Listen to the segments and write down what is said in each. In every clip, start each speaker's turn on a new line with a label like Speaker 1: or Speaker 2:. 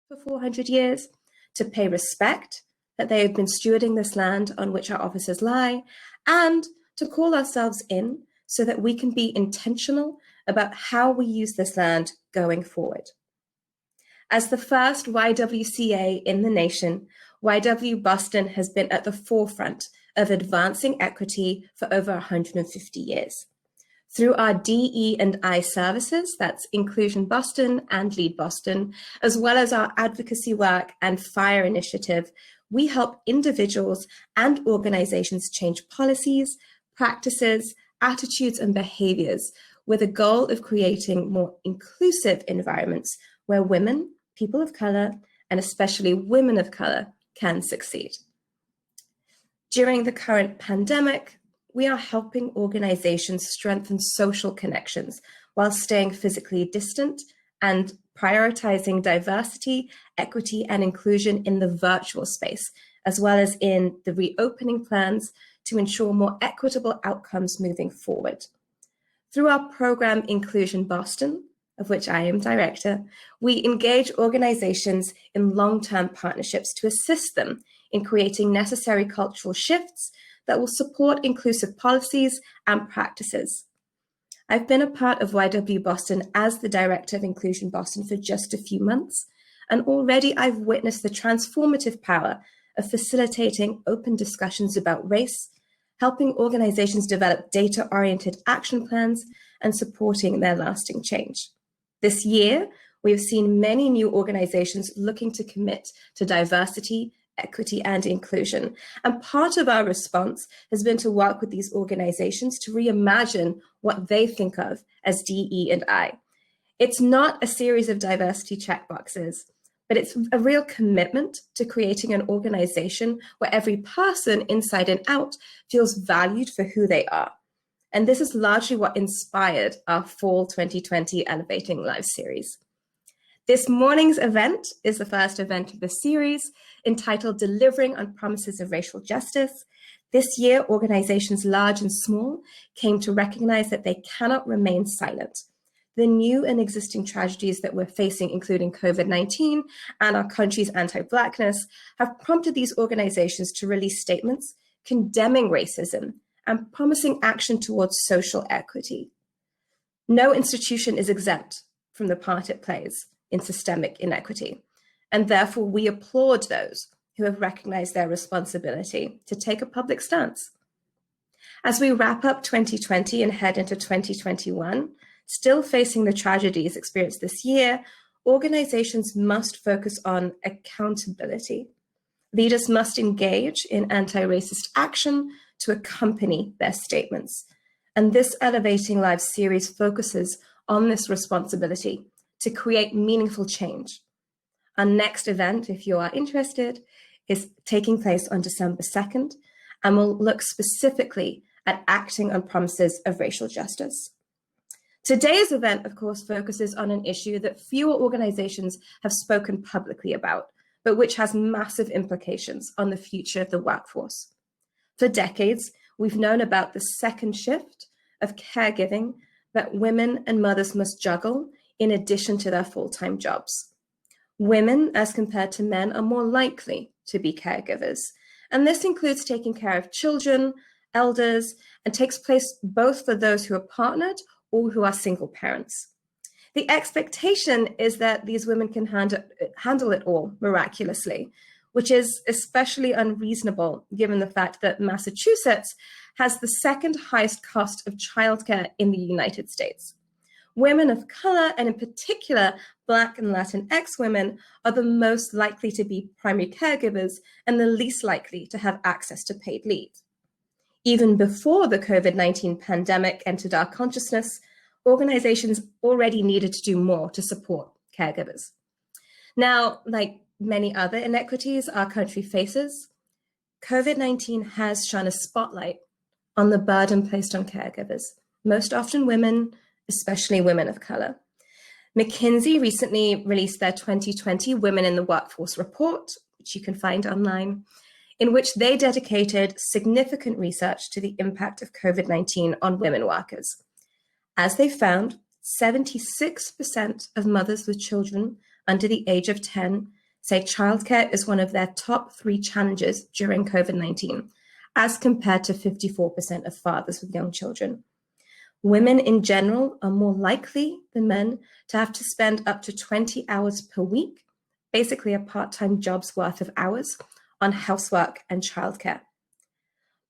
Speaker 1: for 400 years, to pay respect that they have been stewarding this land on which our offices lie, and to call ourselves in so that we can be intentional about how we use this land going forward. As the first YWCA in the nation, YW Boston has been at the forefront of advancing equity for over 150 years. Through our DE&I services, that's Inclusion Boston and Lead Boston, as well as our advocacy work and FIRE initiative, we help individuals and organizations change policies, practices, attitudes, and behaviors with a goal of creating more inclusive environments where women, people of color, and especially women of color can succeed. During the current pandemic, we are helping organizations strengthen social connections while staying physically distant and prioritizing diversity, equity, and inclusion in the virtual space, as well as in the reopening plans to ensure more equitable outcomes moving forward. Through our program Inclusion Boston, of which I am director, we engage organizations in long-term partnerships to assist them in creating necessary cultural shifts that will support inclusive policies and practices. I've been a part of YW Boston as the director of Inclusion Boston for just a few months, and already I've witnessed the transformative power of facilitating open discussions about race, helping organizations develop data-oriented action plans, and supporting their lasting change. This year, we have seen many new organizations looking to commit to diversity, equity, and inclusion. And part of our response has been to work with these organizations to reimagine what they think of as DE&I. It's not a series of diversity checkboxes, but it's a real commitment to creating an organization where every person inside and out feels valued for who they are. And this is largely what inspired our Fall 2020 Elevating Lives series. This morning's event is the first event of the series, entitled Delivering on Promises of Racial Justice. This year, organizations large and small came to recognize that they cannot remain silent. The new and existing tragedies that we're facing, including COVID-19 and our country's anti-Blackness, have prompted these organizations to release statements condemning racism and promising action towards social equity. No institution is exempt from the part it plays in systemic inequity, and therefore we applaud those who have recognized their responsibility to take a public stance. As we wrap up 2020 and head into 2021, still facing the tragedies experienced this year, organizations must focus on accountability. Leaders must engage in anti-racist action to accompany their statements. And this Elevating Lives series focuses on this responsibility to create meaningful change. Our next event, if you are interested, is taking place on December 2nd, and will look specifically at acting on promises of racial justice. Today's event, of course, focuses on an issue that fewer organizations have spoken publicly about, but which has massive implications on the future of the workforce. For decades, we've known about the second shift of caregiving that women and mothers must juggle in addition to their full-time jobs. Women, as compared to men, are more likely to be caregivers, and this includes taking care of children, elders, and takes place both for those who are partnered or who are single parents. The expectation is that these women can handle it all miraculously, which is especially unreasonable given the fact that Massachusetts has the second highest cost of childcare in the United States. Women of color, and in particular, Black and Latinx women, are the most likely to be primary caregivers and the least likely to have access to paid leave. Even before the COVID-19 pandemic entered our consciousness, organizations already needed to do more to support caregivers. Now, like many other inequities our country faces, COVID-19 has shone a spotlight on the burden placed on caregivers, most often women, especially women of color. McKinsey recently released their 2020 Women in the Workforce report, which you can find online, in which they dedicated significant research to the impact of COVID-19 on women workers. As they found, 76% of mothers with children under the age of 10 say childcare is one of their top 3 challenges during COVID-19, as compared to 54% of fathers with young children. Women in general are more likely than men to have to spend up to 20 hours per week, basically a part-time job's worth of hours, on housework and childcare.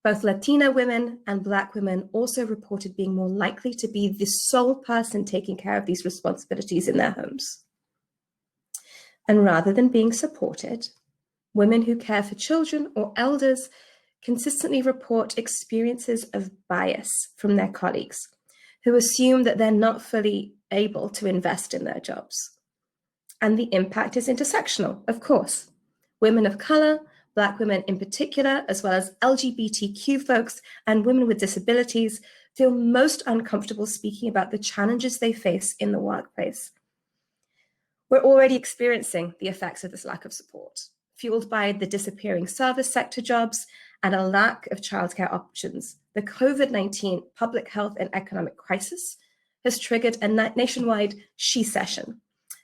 Speaker 1: Both Latina women and Black women also reported being more likely to be the sole person taking care of these responsibilities in their homes. And rather than being supported, women who care for children or elders consistently report experiences of bias from their colleagues, who assume that they're not fully able to invest in their jobs. And the impact is intersectional, of course. Women of color, Black women in particular, as well as LGBTQ folks and women with disabilities, feel most uncomfortable speaking about the challenges they face in the workplace. We're already experiencing the effects of this lack of support, fueled by the disappearing service sector jobs and a lack of childcare options. The COVID-19 public health and economic crisis has triggered a nationwide she-session.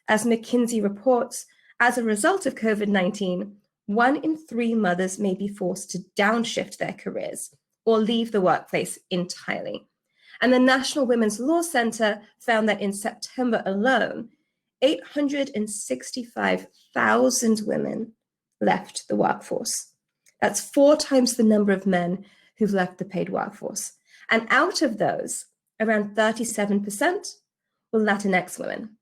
Speaker 1: As McKinsey reports, as a result of COVID-19, 1 in 3 mothers may be forced to downshift their careers or leave the workplace entirely. And the National Women's Law Center found that in September alone, 865,000 women left the workforce. That's 4 times the number of men who've left the paid workforce. And out of those, around 37% were Latinx women.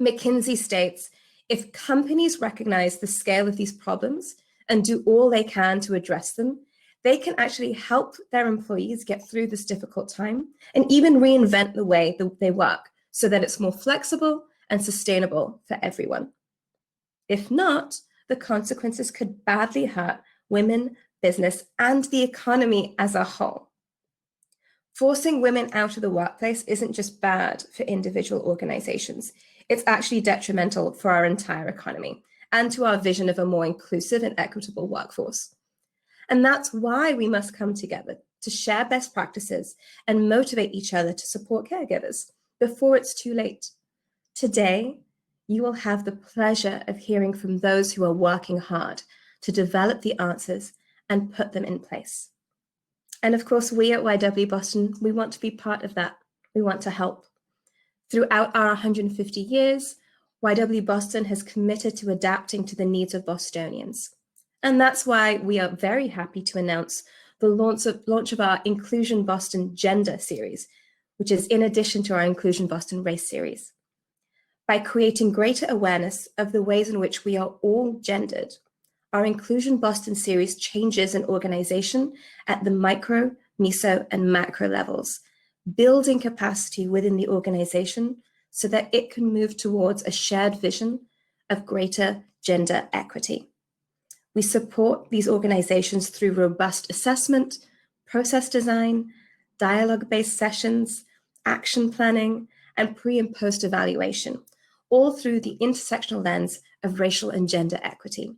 Speaker 1: McKinsey states, if companies recognize the scale of these problems and do all they can to address them, they can actually help their employees get through this difficult time and even reinvent the way that they work so that it's more flexible and sustainable for everyone. If not, the consequences could badly hurt women, business, and the economy as a whole. Forcing women out of the workplace isn't just bad for individual organizations. It's actually detrimental for our entire economy and to our vision of a more inclusive and equitable workforce. And that's why we must come together to share best practices and motivate each other to support caregivers before it's too late. Today, you will have the pleasure of hearing from those who are working hard to develop the answers and put them in place. And of course, we at YW Boston, we want to be part of that. We want to help. Throughout our 150 years, YW Boston has committed to adapting to the needs of Bostonians. And that's why we are very happy to announce the launch of our Inclusion Boston Gender series, which is in addition to our Inclusion Boston Race series. By creating greater awareness of the ways in which we are all gendered, our Inclusion Boston series changes an organization at the micro, meso, and macro levels, building capacity within the organization so that it can move towards a shared vision of greater gender equity. We support these organizations through robust assessment, process design, dialogue-based sessions, action planning, and pre- and post-evaluation, all through the intersectional lens of racial and gender equity.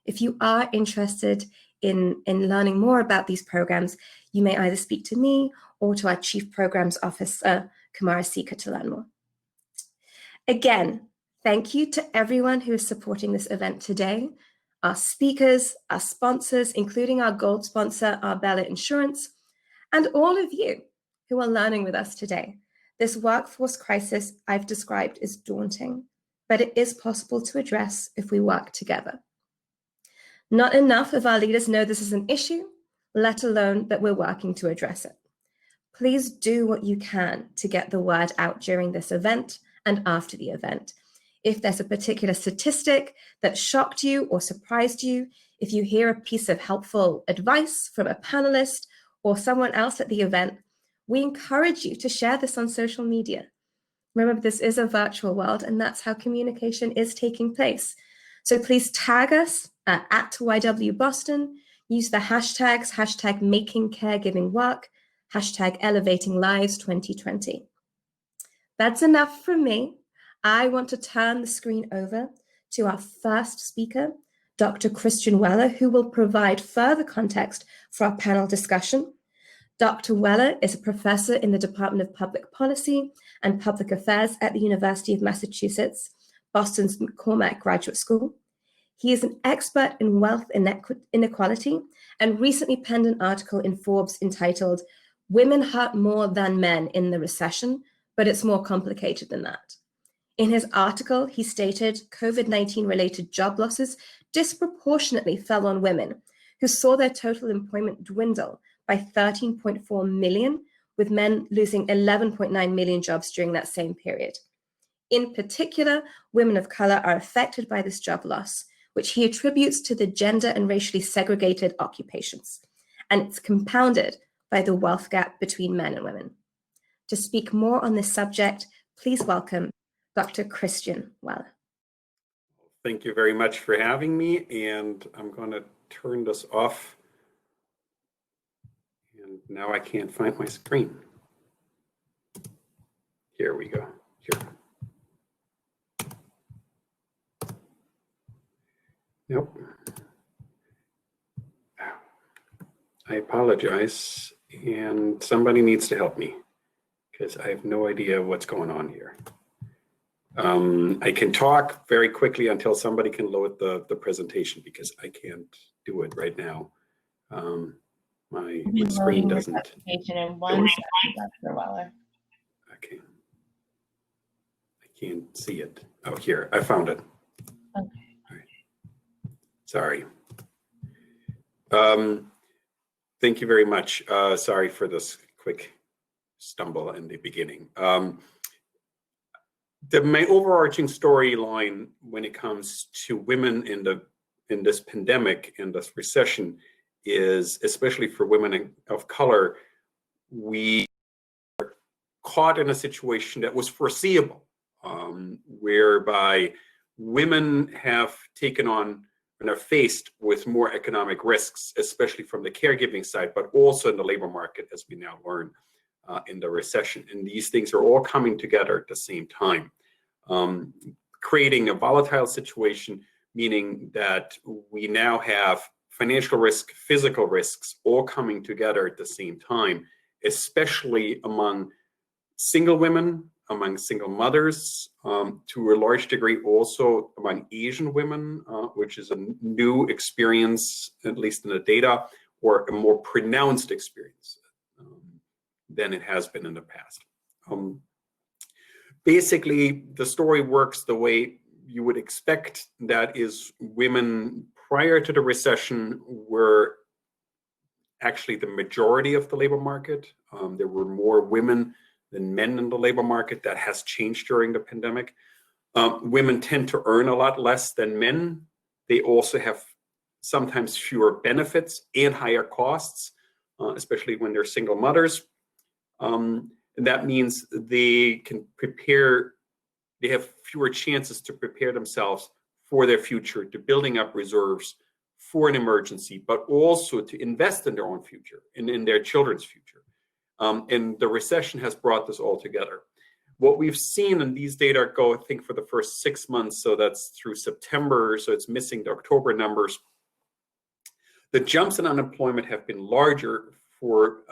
Speaker 1: If you are interested in learning more about these programs, you may either speak to me or to our Chief Programs Officer, Kamara Sika, to learn more. Again, thank you to everyone who is supporting this event today, our speakers, our sponsors, including our gold sponsor, Arbella Insurance, and all of you who are learning with us today. This workforce crisis I've described is daunting, but it is possible to address if we work together. Not enough of our leaders know this is an issue, let alone that we're working to address it. Please do what you can to get the word out during this event and after the event. If there's a particular statistic that shocked you or surprised you, if you hear a piece of helpful advice from a panelist or someone else at the event, we encourage you to share this on social media. Remember, this is a virtual world, and that's how communication is taking place. So please tag us at YW Boston, use the hashtags, hashtag Making Caregiving Work, hashtag Elevating Lives 2020. That's enough from me. I want to turn the screen over to our first speaker, Dr. Christian Weller, who will provide further context for our panel discussion. Dr. Weller is a professor in the Department of Public Policy and Public Affairs at the University of Massachusetts, Boston's McCormack Graduate School. He is an expert in wealth inequality and recently penned an article in Forbes entitled, "Women Hurt More Than Men in the Recession, but it's more complicated than that." In his article, he stated COVID-19 related job losses disproportionately fell on women, who saw their total employment dwindle by 13.4 million, with men losing 11.9 million jobs during that same period. In particular, women of color are affected by this job loss, which he attributes to the gender and racially segregated occupations, and it's compounded by the wealth gap between men and women. To speak more on this subject, please welcome Dr. Christian Weller.
Speaker 2: Thank you very much for having me, and I'm going to turn this off. And now I can't find my screen. Here we go. Here. Nope. I apologize, and somebody needs to help me because I have no idea what's going on here. I can talk very quickly until somebody can load the presentation because I can't do it right now. My screen doesn't.
Speaker 3: In 1 second, Dr. Weller.
Speaker 2: Okay. I can't see it. Oh, here, I found it.
Speaker 3: Okay.
Speaker 2: All right. Sorry. Thank you very much. Sorry for this quick stumble in the beginning. My overarching storyline when it comes to women in this pandemic, in this recession, is especially for women of color, we are caught in a situation that was foreseeable, whereby women have taken on and are faced with more economic risks, especially from the caregiving side, but also in the labor market, as we now learn in the recession. And these things are all coming together at the same time, creating a volatile situation, meaning that we now have financial risk, physical risks, all coming together at the same time, especially among single women, among single mothers, to a large degree also among Asian women, which is a new experience, at least in the data, or a more pronounced experience than it has been in the past. Basically, the story works the way you would expect. That is, women prior to the recession were actually the majority of the labor market. There were more women than men in the labor market. That has changed during the pandemic. Women tend to earn a lot less than men. They also have sometimes fewer benefits and higher costs, especially when they're single mothers. And that means they can prepare, they have fewer chances to prepare themselves for their future, to building up reserves for an emergency, but also to invest in their own future and in their children's future. And the recession has brought this all together. What we've seen, and these data go, I think, for the first 6 months, so that's through September, so it's missing the October numbers. The jumps in unemployment have been larger for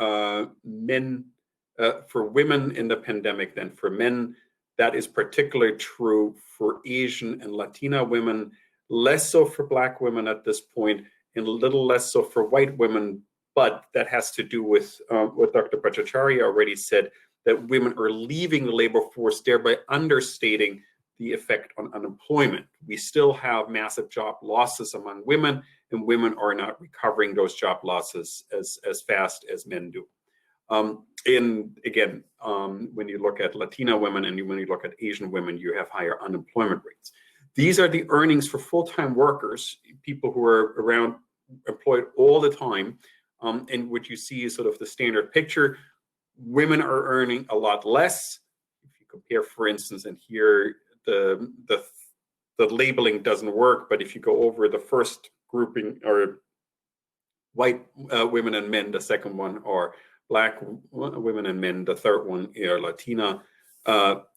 Speaker 2: for women in the pandemic than for men. That is particularly true for Asian and Latina women, less so for Black women at this point, and a little less so for white women. But that has to do with what Dr. Bhattacharya already said, that women are leaving the labor force, thereby understating the effect on unemployment. We still have massive job losses among women, and women are not recovering those job losses as fast as men do. And again, when you look at Latina women and when you look at Asian women, you have higher unemployment rates. These are the earnings for full-time workers, people who are around employed all the time. And what you see is sort of the standard picture. Women are earning a lot less. If you compare, for instance, and here the labeling doesn't work, but if you go over the first grouping are white women and men, the second one are Black women and men, the third one are Latina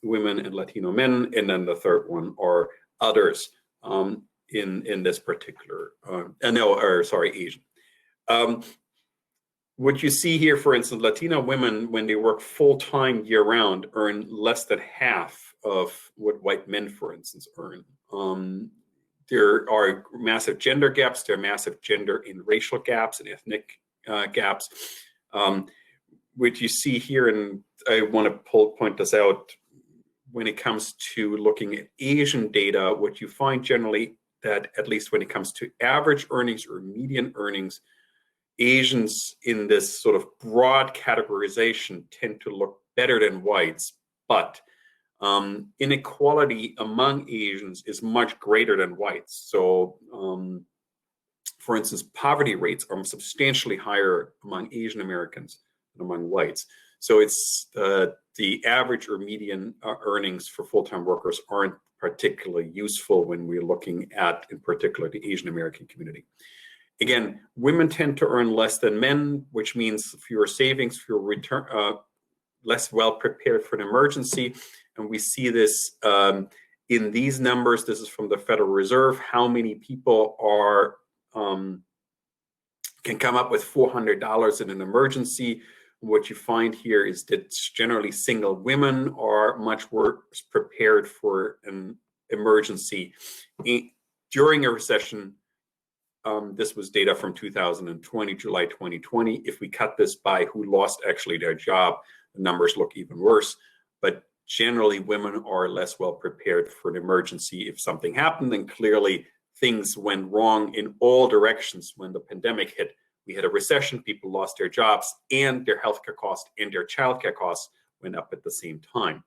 Speaker 2: women and Latino men, and then the third one are others in this particular, Asian. What you see here, for instance, Latina women, when they work full-time year-round, earn less than half of what white men, for instance, earn. There are massive gender gaps. There are massive gender and racial gaps and ethnic gaps, which you see here. And I want to point this out when it comes to looking at Asian data. What you find generally that, at least when it comes to average earnings or median earnings, Asians in this sort of broad categorization tend to look better than whites, but inequality among Asians is much greater than whites. So, for instance, poverty rates are substantially higher among Asian Americans than among whites. So it's the average or median earnings for full-time workers aren't particularly useful when we're looking at, in particular, the Asian American community. Again, women tend to earn less than men, which means fewer savings, fewer return, less well prepared for an emergency. And we see this in these numbers. This is from the Federal Reserve. How many people are can come up with $400 in an emergency? What you find here is that generally single women are much worse prepared for an emergency. During a recession, this was data from 2020, July 2020. If we cut this by who lost actually their job, the numbers look even worse. But generally, women are less well prepared for an emergency if something happened. And clearly, things went wrong in all directions when the pandemic hit. We had a recession, people lost their jobs, and their healthcare costs and their childcare costs went up at the same time.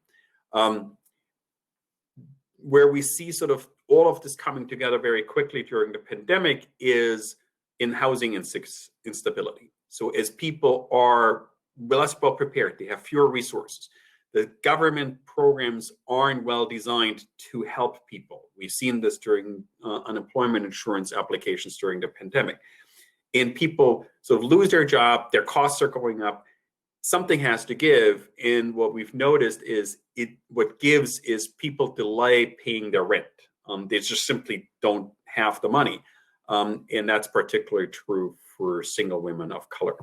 Speaker 2: Where we see sort of all of this coming together very quickly during the pandemic is in housing instability. So as people are less well prepared, they have fewer resources. The government programs aren't well designed to help people. We've seen this during unemployment insurance applications during the pandemic. And people sort of lose their job, their costs are going up, something has to give. And what we've noticed is what gives is people delay paying their rent. They just simply don't have the money. And that's particularly true for single women of color.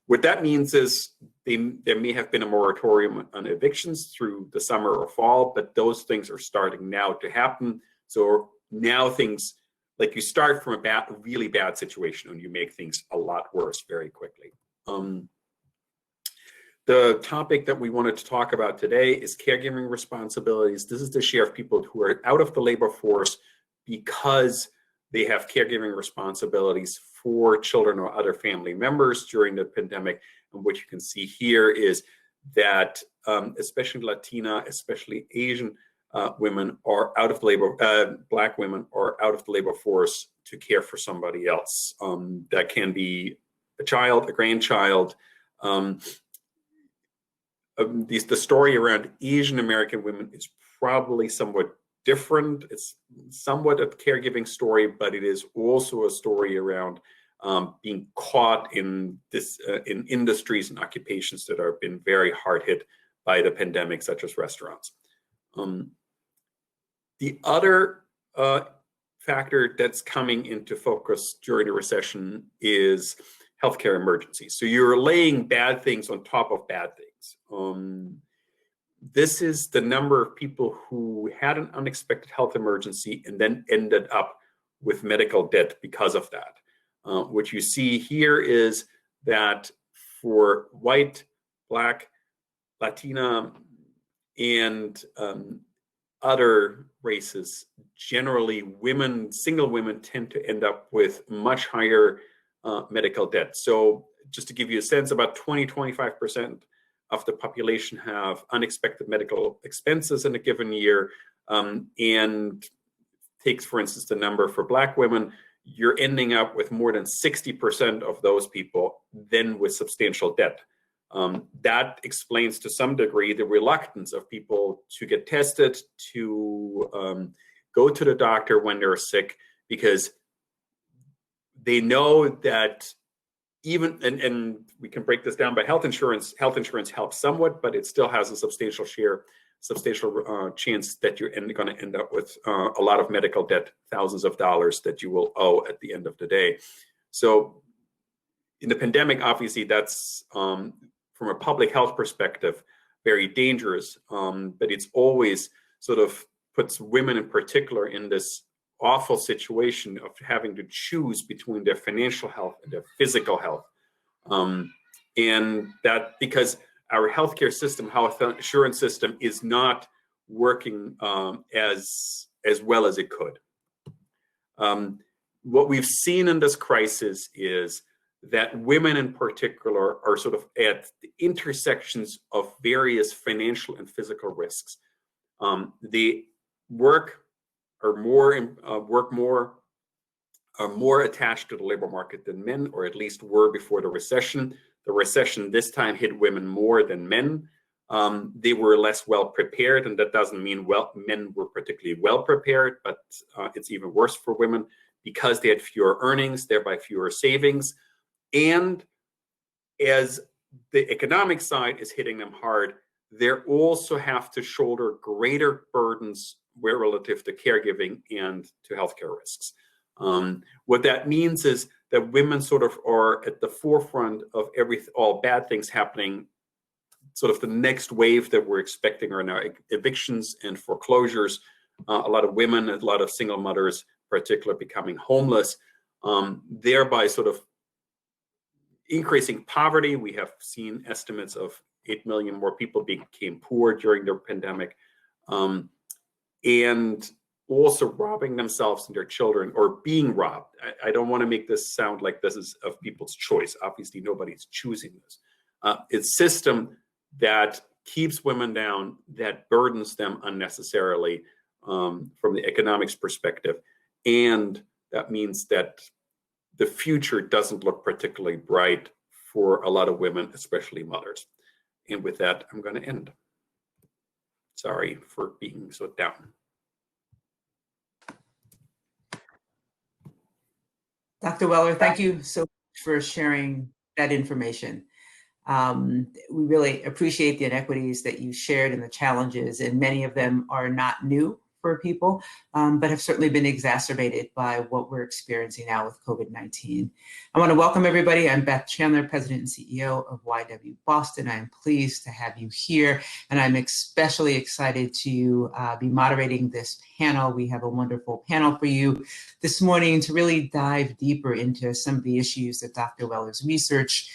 Speaker 2: What that means is there may have been a moratorium on evictions through the summer or fall, but those things are starting now to happen. So now things, like you start from a really bad situation and you make things a lot worse very quickly. The topic that we wanted to talk about today is caregiving responsibilities. This is the share of people who are out of the labor force because they have caregiving responsibilities for children or other family members during the pandemic. And what you can see here is that especially Latina, especially Asian women are out of the labor, Black women are out of the labor force to care for somebody else. That can be a child, a grandchild. The story around Asian American women is probably somewhat different. It's somewhat a caregiving story, but it is also a story around being caught in in industries and occupations that have been very hard hit by the pandemic, such as restaurants. The other factor that's coming into focus during the recession is healthcare emergencies. So you're laying bad things on top of bad things. This is the number of people who had an unexpected health emergency and then ended up with medical debt because of that. What you see here is that for white, Black, Latina, and other races, generally women, single women tend to end up with much higher medical debt. So just to give you a sense, about 20-25% of the population have unexpected medical expenses in a given year. And takes, for instance, the number for Black women, you're ending up with more than 60% of those people then with substantial debt. That explains to some degree the reluctance of people to get tested, to go to the doctor when they're sick, because they know that even, and we can break this down by health insurance helps somewhat, but it still has a substantial chance that you're going to end up with a lot of medical debt, thousands of dollars that you will owe at the end of the day. So in the pandemic, obviously that's from a public health perspective, very dangerous. But it's always sort of puts women in particular in this awful situation of having to choose between their financial health and their physical health. And that because our healthcare system, health insurance system, is not working as well as it could. What we've seen in this crisis is that women in particular are sort of at the intersections of various financial and physical risks. They are more attached to the labor market than men, or at least were before the recession. The recession this time hit women more than men. They were less well prepared, and that doesn't mean men were particularly well prepared, but it's even worse for women because they had fewer earnings, thereby fewer savings. And as the economic side is hitting them hard, they also have to shoulder greater burdens relative to caregiving and to healthcare risks. What that means is that women sort of are at the forefront of all bad things happening. Sort of the next wave that we're expecting are now evictions and foreclosures. A lot of women, a lot of single mothers, particularly, becoming homeless, thereby sort of increasing poverty. We have seen estimates of 8 million more people became poor during the pandemic, and also robbing themselves and their children, or being robbed. I don't want to make this sound like this is of people's choice. Obviously, nobody's choosing this. It's a system that keeps women down, that burdens them unnecessarily from the economics perspective. And that means that the future doesn't look particularly bright for a lot of women, especially mothers. And with that, I'm going to end. Sorry for being so down.
Speaker 4: Dr. Weller, thank you so much for sharing that information. We really appreciate the inequities that you shared and the challenges, and many of them are not new for people, but have certainly been exacerbated by what we're experiencing now with COVID-19. I want to welcome everybody. I'm Beth Chandler, President and CEO of YW Boston. I am pleased to have you here, and I'm especially excited to be moderating this panel. We have a wonderful panel for you this morning to really dive deeper into some of the issues that Dr. Weller's research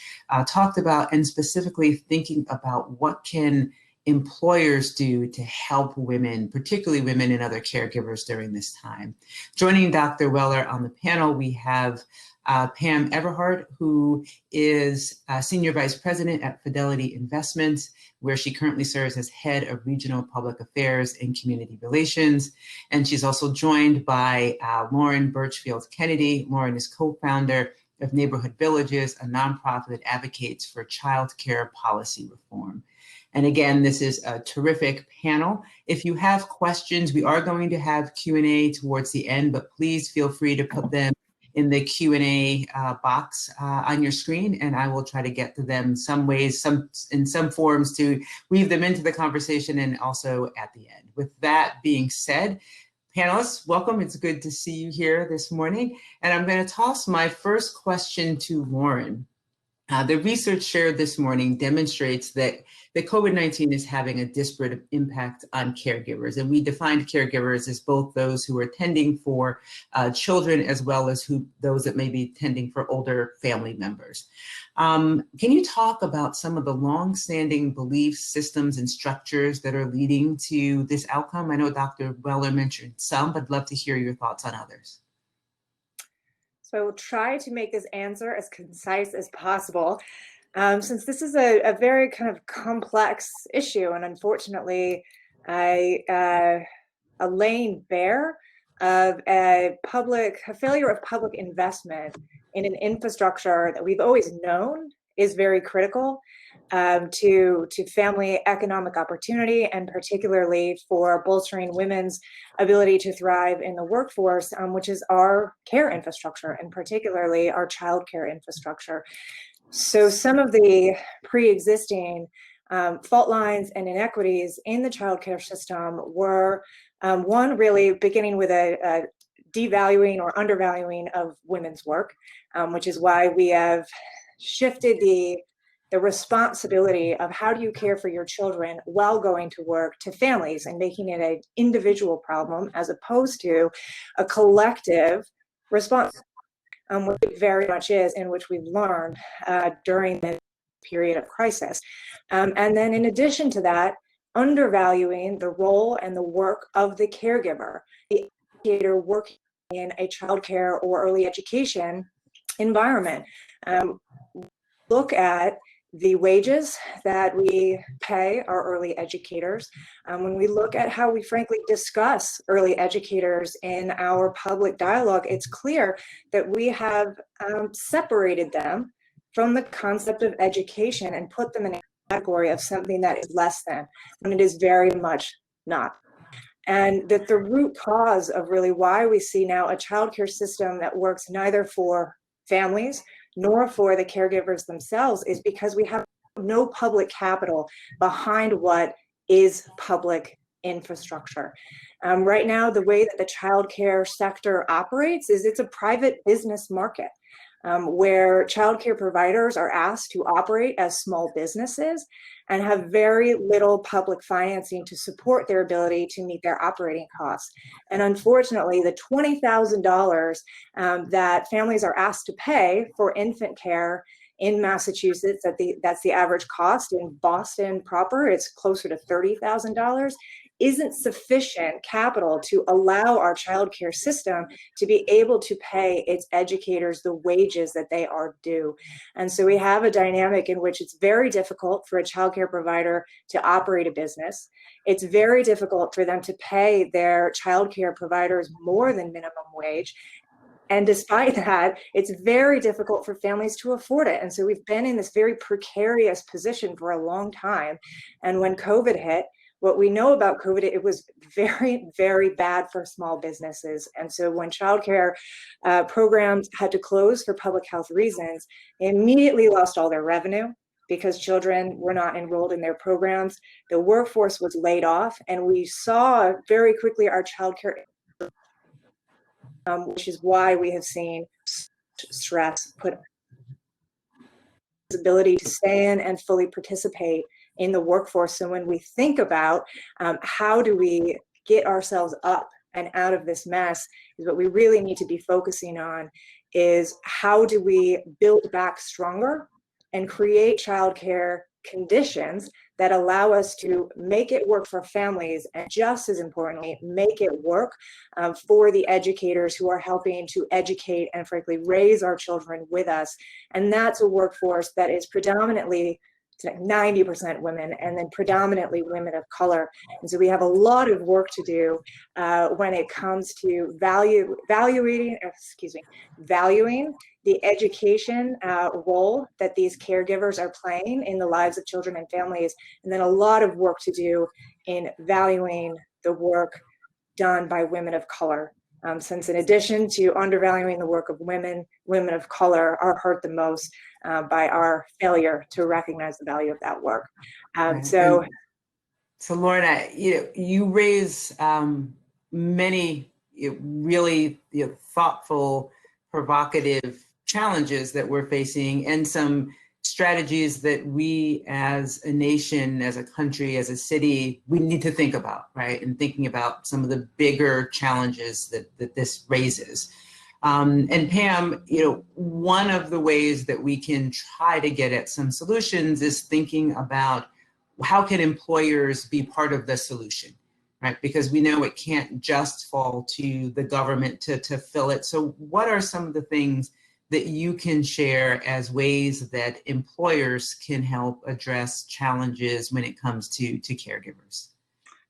Speaker 4: talked about, and specifically thinking about what can employers do to help women, particularly women and other caregivers during this time. Joining Dr. Weller on the panel, we have Pam Everhart, who is Senior Vice President at Fidelity Investments, where she currently serves as Head of Regional Public Affairs and Community Relations. And she's also joined by Lauren Birchfield Kennedy. Lauren is co-founder of Neighborhood Villages, a nonprofit that advocates for childcare policy reform. And again, this is a terrific panel. If you have questions, we are going to have Q&A towards the end, but please feel free to put them in the Q&A box on your screen, and I will try to get to them some ways, in some forms, to weave them into the conversation and also at the end. With that being said, panelists, welcome. It's good to see you here this morning. And I'm going to toss my first question to Lauren. The research shared this morning demonstrates that COVID-19 is having a disparate impact on caregivers. And we defined caregivers as both those who are tending for children, as well as those that may be tending for older family members. Can you talk about some of the longstanding beliefs, systems, and structures that are leading to this outcome? I know Dr. Weller mentioned some, but I'd love to hear your thoughts on others.
Speaker 5: So I will try to make this answer as concise as possible, since this is a very kind of complex issue, and unfortunately, a laying bare of a failure of public investment in an infrastructure that we've always known is very critical to family economic opportunity, and particularly for bolstering women's ability to thrive in the workforce, which is our care infrastructure, and particularly our childcare infrastructure. So some of the pre-existing fault lines and inequities in the childcare system were one, really beginning with a devaluing or undervaluing of women's work, which is why we have shifted the the responsibility of how do you care for your children while going to work to families and making it an individual problem as opposed to a collective response, which it very much is, and which we've learned during the period of crisis. And then in addition to that, undervaluing the role and the work of the caregiver, the educator working in a childcare or early education environment. Look at the wages that we pay our early educators. When we look at how we frankly discuss early educators in our public dialogue, it's clear that we have separated them from the concept of education and put them in a category of something that is less than, when it is very much not. And that the root cause of really why we see now a childcare system that works neither for families nor for the caregivers themselves is because we have no public capital behind what is public infrastructure. Right now, the way that the childcare sector operates is it's a private business market. Where childcare providers are asked to operate as small businesses and have very little public financing to support their ability to meet their operating costs. And unfortunately, the $20,000 that families are asked to pay for infant care in Massachusetts, that's the average cost. In Boston proper, it's closer to $30,000. Isn't sufficient capital to allow our childcare system to be able to pay its educators the wages that they are due. And so we have a dynamic in which it's very difficult for a childcare provider to operate a business. It's very difficult for them to pay their childcare providers more than minimum wage. And despite that, it's very difficult for families to afford it. And so we've been in this very precarious position for a long time. And when COVID hit, what we know about COVID, it was very, very bad for small businesses. And so when childcare programs had to close for public health reasons, they immediately lost all their revenue because children were not enrolled in their programs. The workforce was laid off, and we saw very quickly our childcare, which is why we have seen stress put ability to stay in and fully participate in the workforce. So when we think about how do we get ourselves up and out of this mess, is what we really need to be focusing on is how do we build back stronger and create childcare conditions that allow us to make it work for families, and just as importantly, make it work for the educators who are helping to educate and frankly raise our children with us. And that's a workforce that is predominantly 90% women, and then predominantly women of color. And so we have a lot of work to do when it comes to valuing the education role that these caregivers are playing in the lives of children and families, and then a lot of work to do in valuing the work done by women of color. Since in addition to undervaluing the work of women of color are hurt the most by our failure to recognize the value of that work. So
Speaker 4: Lorna, you raise many really thoughtful, provocative challenges that we're facing, and some strategies that we as a nation, as a country, as a city, we need to think about, right? And thinking about some of the bigger challenges that this raises. And Pam, one of the ways that we can try to get at some solutions is thinking about how can employers be part of the solution, right? Because we know it can't just fall to the government to fill it. So what are some of the things that you can share as ways that employers can help address challenges when it comes to caregivers?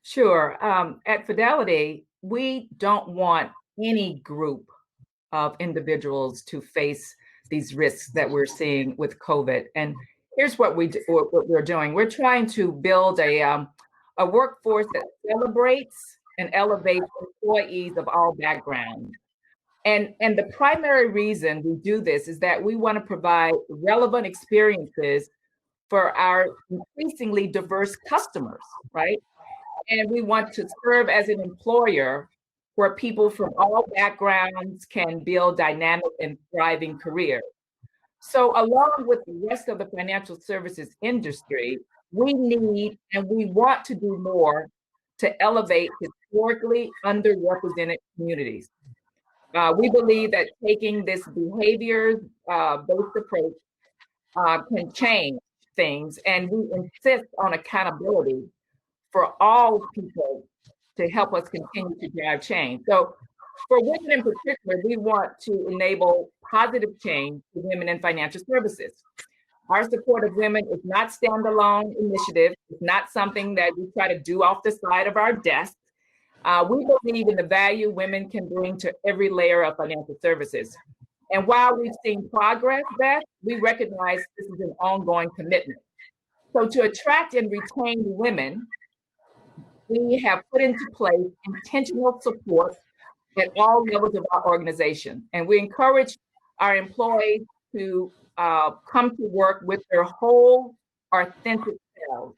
Speaker 6: Sure. At Fidelity, we don't want any group of individuals to face these risks that we're seeing with COVID. And here's what we're doing. We're trying to build a workforce that celebrates and elevates employees of all backgrounds. And the primary reason we do this is that we want to provide relevant experiences for our increasingly diverse customers, right? And we want to serve as an employer where people from all backgrounds can build dynamic and thriving careers. So along with the rest of the financial services industry, we need and we want to do more to elevate historically underrepresented communities. We believe that taking this behavior-based approach can change things, and we insist on accountability for all people to help us continue to drive change. So for women in particular, we want to enable positive change for women in financial services. Our support of women is not standalone initiative. It's not something that we try to do off the side of our desk. We believe in the value women can bring to every layer of financial services. And while we've seen progress, Beth, we recognize this is an ongoing commitment. So to attract and retain women, we have put into place intentional support at all levels of our organization. And we encourage our employees to come to work with their whole authentic selves.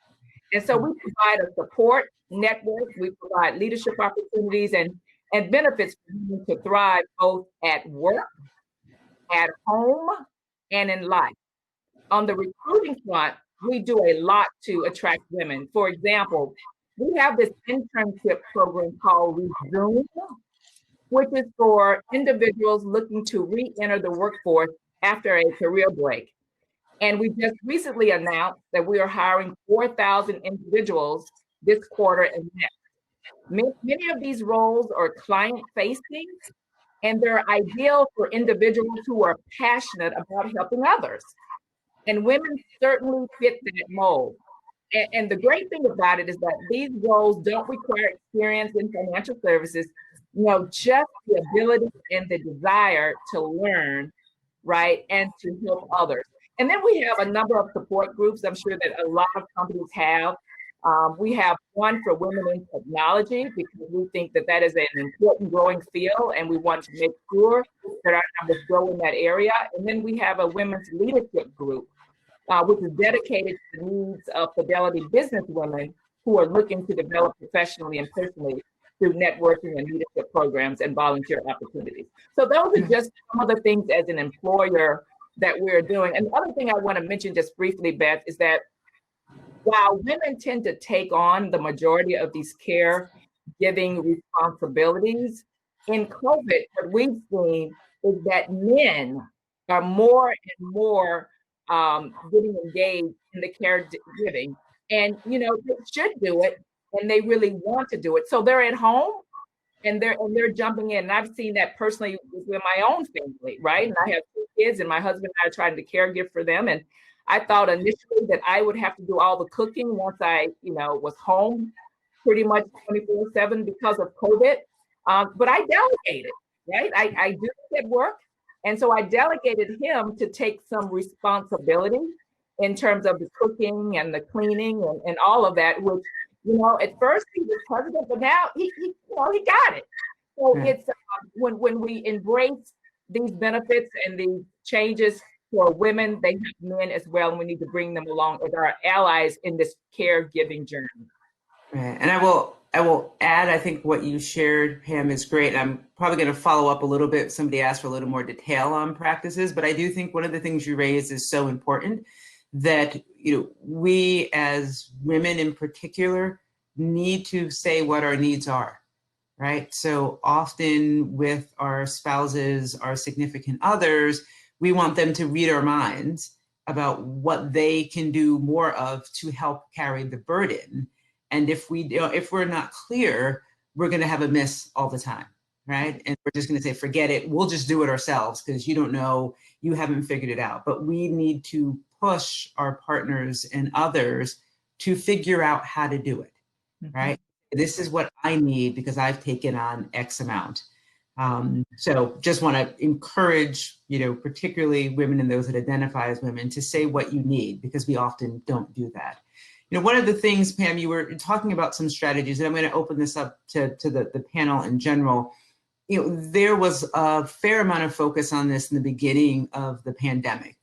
Speaker 6: And so we provide a support network, we provide leadership opportunities and benefits for women to thrive both at work, at home, and in life. On the recruiting front, we do a lot to attract women. For example, we have this internship program called Resume, which is for individuals looking to re-enter the workforce after a career break. And we just recently announced that we are hiring 4,000 individuals this quarter and next. Many of these roles are client-facing, and they're ideal for individuals who are passionate about helping others. And women certainly fit that mold. And the great thing about it is that these roles don't require experience in financial services, just the ability and the desire to learn, right, and to help others. And then we have a number of support groups I'm sure that a lot of companies have. We have one for women in technology because we think that that is an important growing field and we want to make sure that our numbers grow in that area. And then we have a women's leadership group, which is dedicated to the needs of Fidelity business women who are looking to develop professionally and personally through networking and leadership programs and volunteer opportunities. So those are just some of the things as an employer that we're doing. And the other thing I want to mention just briefly, Beth, is that while women tend to take on the majority of these caregiving responsibilities, in COVID, what we've seen is that men are more and more getting engaged in the caregiving. And, they should do it and they really want to do it. So they're at home and they're jumping in. And I've seen that personally with my own family, right? And I have 2 kids and my husband and I are trying to caregive for them. And I thought initially that I would have to do all the cooking once I, was home pretty much 24/7 because of COVID. But I delegated, right? I do it at work. And so I delegated him to take some responsibility in terms of the cooking and the cleaning and all of that, which, at first he was hesitant, but now he got it. So it's when we embrace these benefits and these changes for women, they have men as well, and we need to bring them along as our allies in this caregiving journey.
Speaker 4: Right. And I will add, I think what you shared, Pam, is great. And I'm probably going to follow up a little bit. Somebody asked for a little more detail on practices, but I do think one of the things you raised is so important that, we as women in particular need to say what our needs are, right? So often with our spouses, our significant others, we want them to read our minds about what they can do more of to help carry the burden. And if we're not clear, we're going to have a miss all the time, right? And we're just going to say, forget it. We'll just do it ourselves because you don't know, you haven't figured it out. But we need to push our partners and others to figure out how to do it, right? This is what I need because I've taken on X amount. So just want to encourage, particularly women and those that identify as women to say what you need because we often don't do that. One of the things, Pam, you were talking about some strategies, and I'm going to open this up to the panel in general. There was a fair amount of focus on this in the beginning of the pandemic,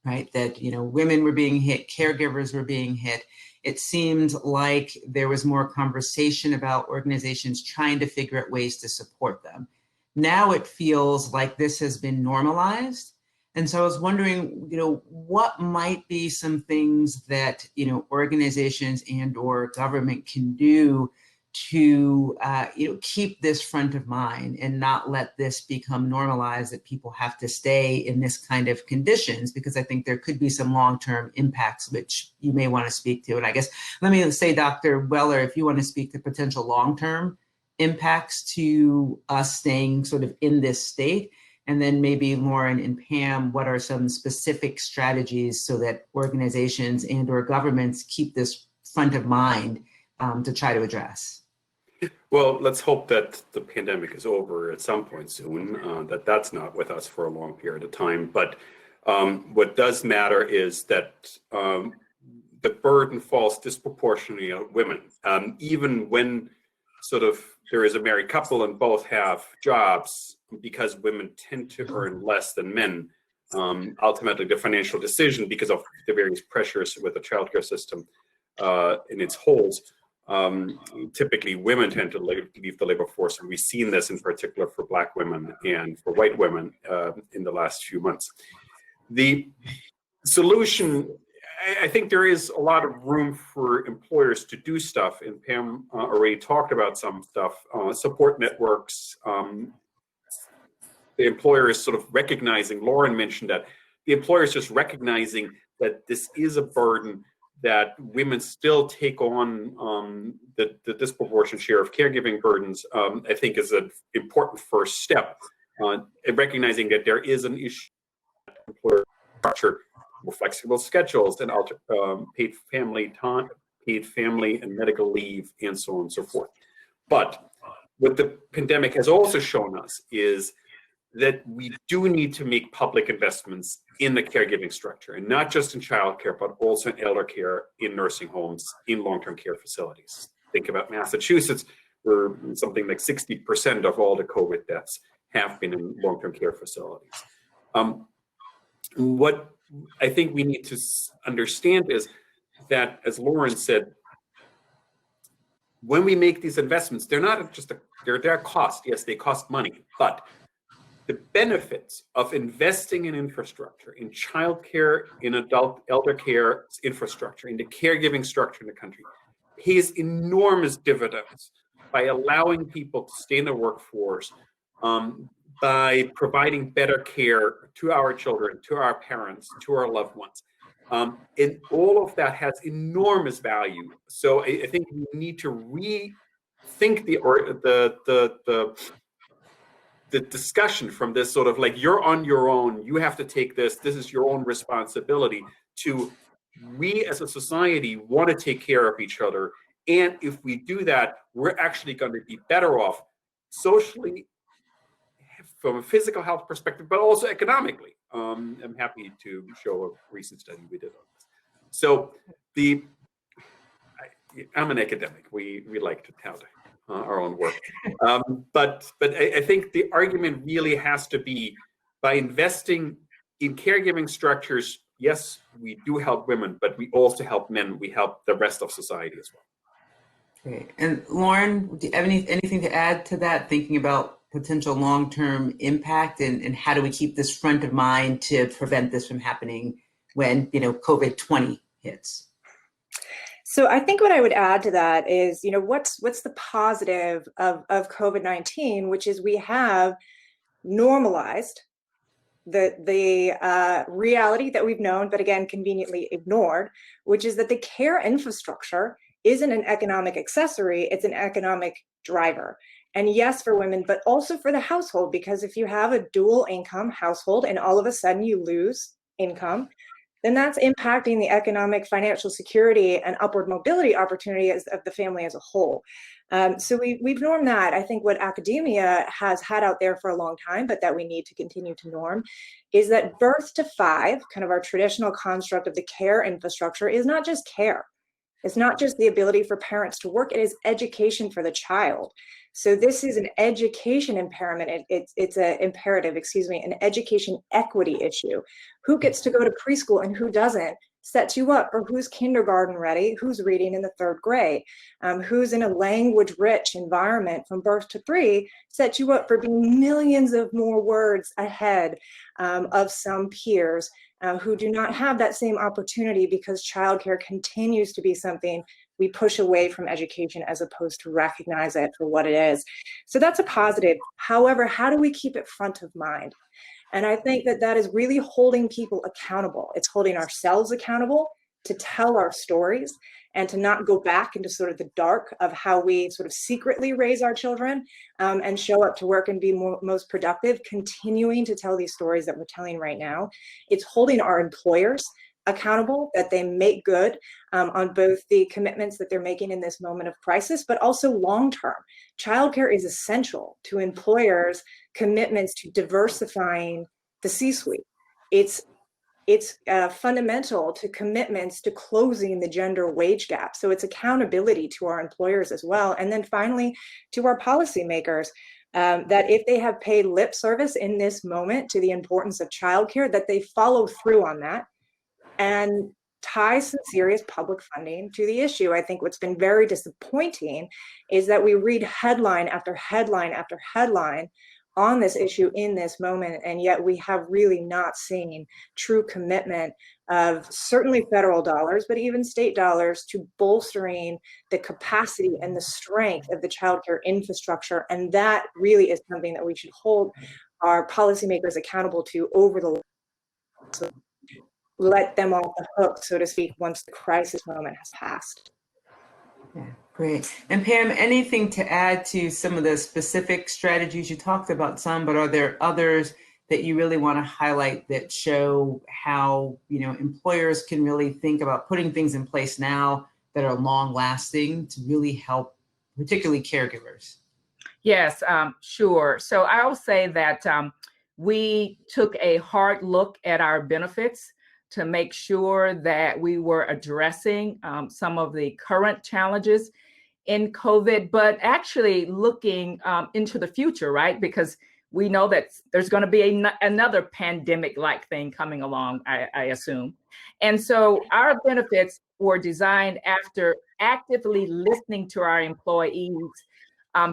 Speaker 4: right? That, women were being hit, caregivers were being hit. It seemed like there was more conversation about organizations trying to figure out ways to support them. Now it feels like this has been normalized And so I was wondering, what might be some things that, organizations and or government can do to, keep this front of mind and not let this become normalized, that people have to stay in this kind of conditions, because I think there could be some long-term impacts, which you may want to speak to. And I guess, let me say, Dr. Weller, if you want to speak to potential long-term impacts to us staying sort of in this state. And then maybe Lauren and Pam, what are some specific strategies so that organizations and or governments keep this front of mind to try to address?
Speaker 2: Well, let's hope that the pandemic is over at some point soon, that's not with us for a long period of time. But what does matter is that the burden falls disproportionately on women, even when sort of there is a married couple and both have jobs, because women tend to earn less than men. Ultimately, the financial decision, because of the various pressures with the childcare system in its holes, typically women tend to leave the labor force. And we've seen this in particular for Black women and for white women in the last few months. The solution, I think there is a lot of room for employers to do stuff, and Pam already talked about some stuff, support networks. The employer is sort of recognizing, Lauren mentioned that, the employer is just recognizing that this is a burden that women still take on, the disproportionate share of caregiving burdens, I think is an important first step, in recognizing that there is an issue employer structure, more flexible schedules, and paid family time, paid family and medical leave, and so on and so forth. But what the pandemic has also shown us is that we do need to make public investments in the caregiving structure, and not just in childcare, but also in elder care, in nursing homes, in long-term care facilities. Think about Massachusetts, where something like 60% of all the COVID deaths have been in long-term care facilities. What I think we need to understand is that, as Lauren said, when we make these investments, they're not just they're cost. Yes, they cost money, but the benefits of investing in infrastructure, in childcare, in adult elder care infrastructure, in the caregiving structure in the country, pays enormous dividends by allowing people to stay in the workforce, by providing better care to our children, to our parents, to our loved ones. And all of that has enormous value. So I think we need to rethink the discussion from this sort of like, you're on your own, you have to take this is your own responsibility, to we as a society want to take care of each other. And if we do that, we're actually going to be better off socially, from a physical health perspective, but also economically. I'm happy to show a recent study we did on this. So I'm an academic. We like to tout our own work. But I think the argument really has to be, by investing in caregiving structures, yes, we do help women, but we also help men. We help the rest of society as well.
Speaker 4: Great. And Lauren, do you have anything to add to that, thinking about potential long-term impact, and how do we keep this front of mind to prevent this from happening when, COVID-20 hits?
Speaker 5: So I think what I would add to that is, what's the positive of COVID-19, which is we have normalized the reality that we've known, but again, conveniently ignored, which is that the care infrastructure isn't an economic accessory, it's an economic driver. And yes, for women, but also for the household, because if you have a dual income household and all of a sudden you lose income, then that's impacting the economic, financial security and upward mobility opportunities of the family as a whole. So we've normed that. I think what academia has had out there for a long time, but that we need to continue to norm, is that birth to 5, kind of our traditional construct of the care infrastructure, is not just care. It's not just the ability for parents to work, it is education for the child. So this is an education impairment. It's an imperative, an education equity issue. Who gets to go to preschool and who doesn't sets you up for who's kindergarten ready, who's reading in the 3rd grade, who's in a language-rich environment from birth to 3, sets you up for being millions of more words ahead of some peers who do not have that same opportunity because childcare continues to be something we push away from education as opposed to recognize it for what it is. So that's a positive. However, how do we keep it front of mind? And I think that that is really holding people accountable. It's holding ourselves accountable to tell our stories and to not go back into sort of the dark of how we sort of secretly raise our children and show up to work and be most productive, continuing to tell these stories that we're telling right now. It's holding our employers accountable, that they make good on both the commitments that they're making in this moment of crisis, but also long-term. Childcare is essential to employers' commitments to diversifying the C-suite. It's fundamental to commitments to closing the gender wage gap. So it's accountability to our employers as well. And then finally, to our policymakers, that if they have paid lip service in this moment to the importance of childcare, that they follow through on that and tie some serious public funding to the issue. I think what's been very disappointing is that we read headline after headline after headline on this issue in this moment, and yet we have really not seen true commitment of certainly federal dollars, but even state dollars to bolstering the capacity and the strength of the childcare infrastructure. And that really is something that we should hold our policymakers accountable to over the so let them off the hook, so to speak, once the crisis moment has passed.
Speaker 4: Yeah, great. And Pam, anything to add to some of the specific strategies? You talked about some, but are there others that you really want to highlight that show how, you know, employers can really think about putting things in place now that are long lasting to really help, particularly caregivers?
Speaker 6: Yes, sure. So I'll say that we took a hard look at our benefits to make sure that we were addressing some of the current challenges in COVID, but actually looking into the future, right? Because we know that there's going to be another pandemic-like thing coming along, I assume. And so our benefits were designed after actively listening to our employees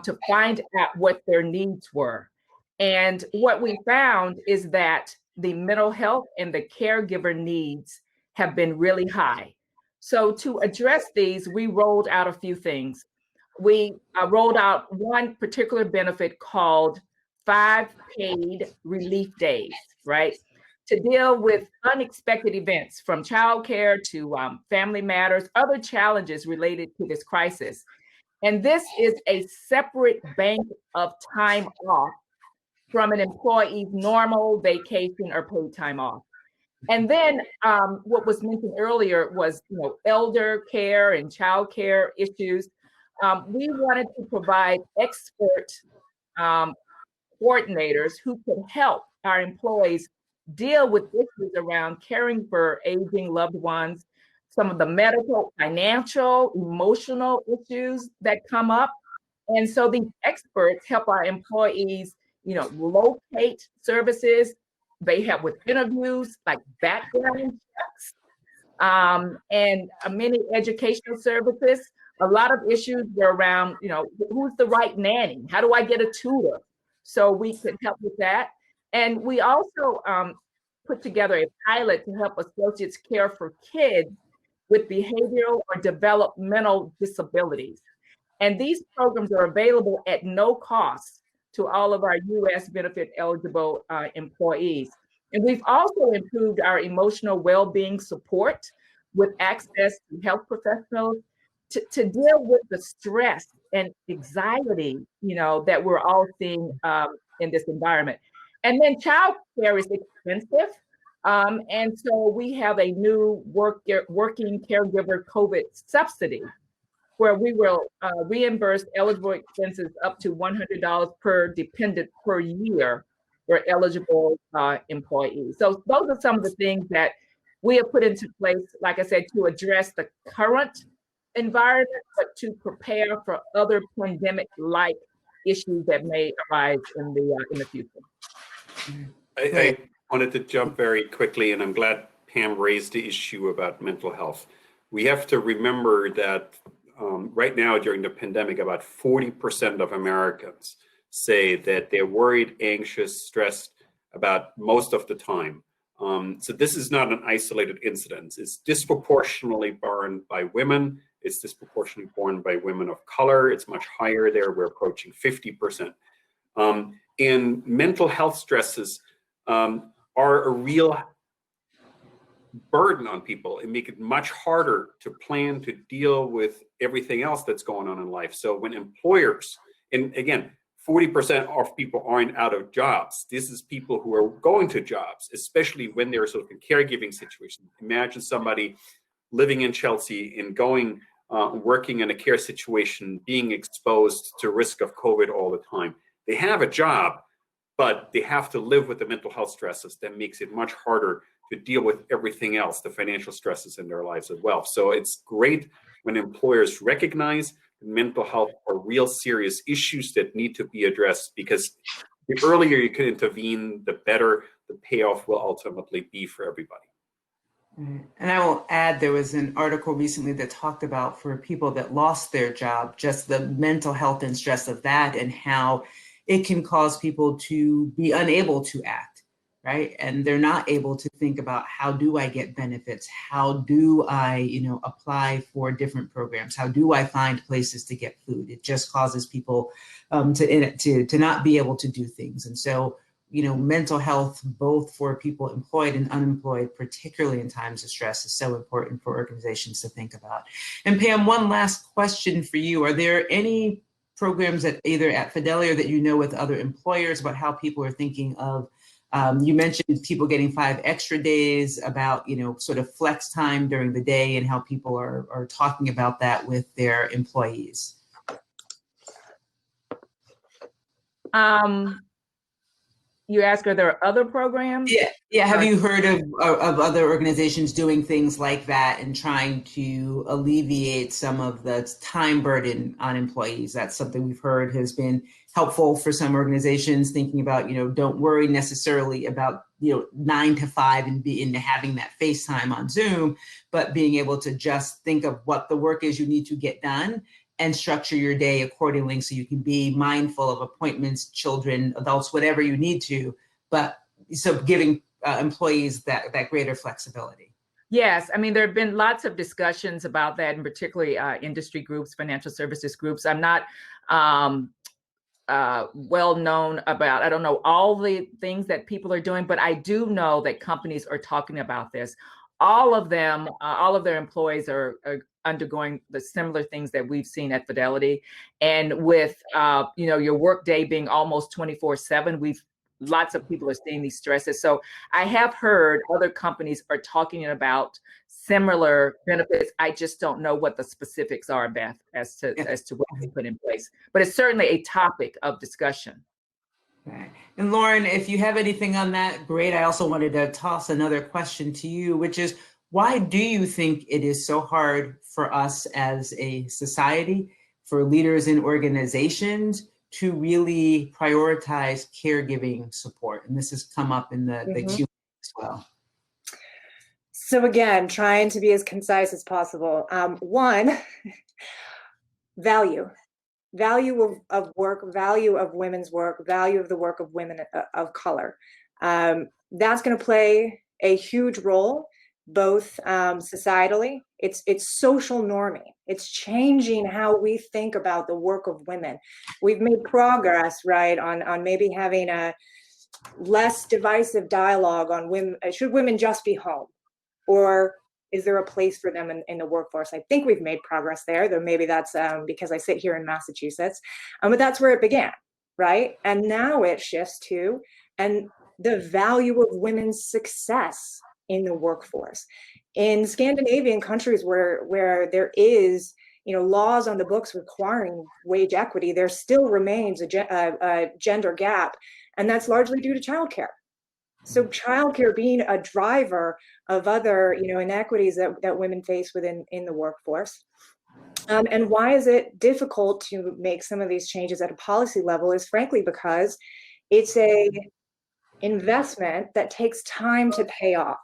Speaker 6: to find out what their needs were. And what we found is that the mental health and the caregiver needs have been really high. So to address these, we rolled out a few things. We rolled out one particular benefit called 5 paid relief days, right? To deal with unexpected events from childcare to family matters, other challenges related to this crisis. And this is a separate bank of time off from an employee's normal vacation or paid time off. And then what was mentioned earlier was, you know, elder care and child care issues. We wanted to provide expert coordinators who could help our employees deal with issues around caring for aging loved ones, some of the medical, financial, emotional issues that come up. And so these experts help our employees, you know, locate services. They help with interviews, like background checks, and many educational services. A lot of issues were around, you know, who's the right nanny? How do I get a tutor? So we could help with that. And we also put together a pilot to help associates care for kids with behavioral or developmental disabilities. And these programs are available at no cost to all of our U.S. benefit eligible employees. And we've also improved our emotional well-being support with access to health professionals to deal with the stress and anxiety, you know, that we're all seeing in this environment. And then child care is expensive. And so we have a new working caregiver COVID subsidy, where we will reimburse eligible expenses up to $100 per dependent per year for eligible employees. So those are some of the things that we have put into place, like I said, to address the current environment, but to prepare for other pandemic-like issues that may arise in the future.
Speaker 2: I wanted to jump very quickly, and I'm glad Pam raised the issue about mental health. We have to remember that right now during the pandemic, about 40% of Americans say that they're worried, anxious, stressed about most of the time. So this is not an isolated incident. It's disproportionately borne by women. It's disproportionately borne by women of color. It's much higher there. We're approaching 50%. And mental health stresses are a real burden on people and make it much harder to plan, to deal with everything else that's going on in life. So when employers, and again, 40% of people aren't out of jobs. This is people who are going to jobs, especially when they're sort of in caregiving situations. Imagine somebody living in Chelsea and going, working in a care situation, being exposed to risk of COVID all the time. They have a job, but they have to live with the mental health stresses. That makes it much harder to deal with everything else, the financial stresses in their lives as well. So it's great when employers recognize mental health are real serious issues that need to be addressed, because the earlier you can intervene, the better the payoff will ultimately be for everybody.
Speaker 4: And I will add, there was an article recently that talked about, for people that lost their job, just the mental health and stress of that, and how it can cause people to be unable to act, right? And they're not able to think about, how do I get benefits? How do I, apply for different programs? How do I find places to get food? It just causes people to not be able to do things. And so, mental health, both for people employed and unemployed, particularly in times of stress, is so important for organizations to think about. And Pam, one last question for you. Are there any programs that either at Fidelity or that with other employers about how people are thinking of, you mentioned people getting 5 extra days, about, sort of flex time during the day, and how people are talking about that with their employees?
Speaker 6: You ask, are there other programs?
Speaker 4: Yeah. Have you heard of other organizations doing things like that and trying to alleviate some of the time burden on employees? That's something we've heard has been helpful for some organizations, thinking about, don't worry necessarily about, 9 to 5 and having that FaceTime on Zoom, but being able to just think of what the work is you need to get done and structure your day accordingly, so you can be mindful of appointments, children, adults, whatever you need to, but so giving employees that greater flexibility.
Speaker 6: Yes, I mean, there have been lots of discussions about that, and particularly industry groups, financial services groups. I'm not well known about, I don't know all the things that people are doing, but I do know that companies are talking about this. All of them, all of their employees are undergoing the similar things that we've seen at Fidelity. And with, your work day being almost 24/7, lots of people are seeing these stresses. So I have heard other companies are talking about similar benefits. I just don't know what the specifics are, Beth, as to what they put in place. But it's certainly a topic of discussion.
Speaker 4: Okay. And Lauren, if you have anything on that, great. I also wanted to toss another question to you, which is, why do you think it is so hard for us as a society, for leaders in organizations, to really prioritize caregiving support? And this has come up in the Q&A as well.
Speaker 5: So again, trying to be as concise as possible. One, value of work, value of women's work, value of the work of women of color. That's going to play a huge role, both societally. It's social norming. It's changing how we think about the work of women. We've made progress, right, on maybe having a less divisive dialogue on women. Should women just be home, or is there a place for them in the workforce? I think we've made progress there, though maybe that's because I sit here in Massachusetts, but that's where it began, right? And now it shifts to, and the value of women's success in the workforce. In Scandinavian countries where there is, laws on the books requiring wage equity, there still remains a gender gap, and that's largely due to childcare. So childcare being a driver of other, inequities that women face in the workforce. And why is it difficult to make some of these changes at a policy level is frankly because it's a investment that takes time to pay off.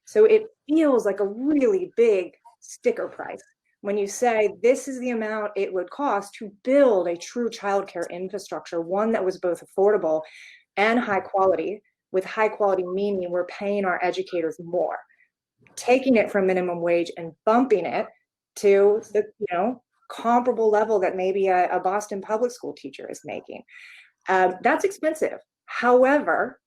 Speaker 5: So it feels like a really big sticker price when you say this is the amount it would cost to build a true childcare infrastructure, one that was both affordable and high quality. With high quality meaning we're paying our educators more, taking it from minimum wage and bumping it to the comparable level that maybe a Boston public school teacher is making. That's expensive. However,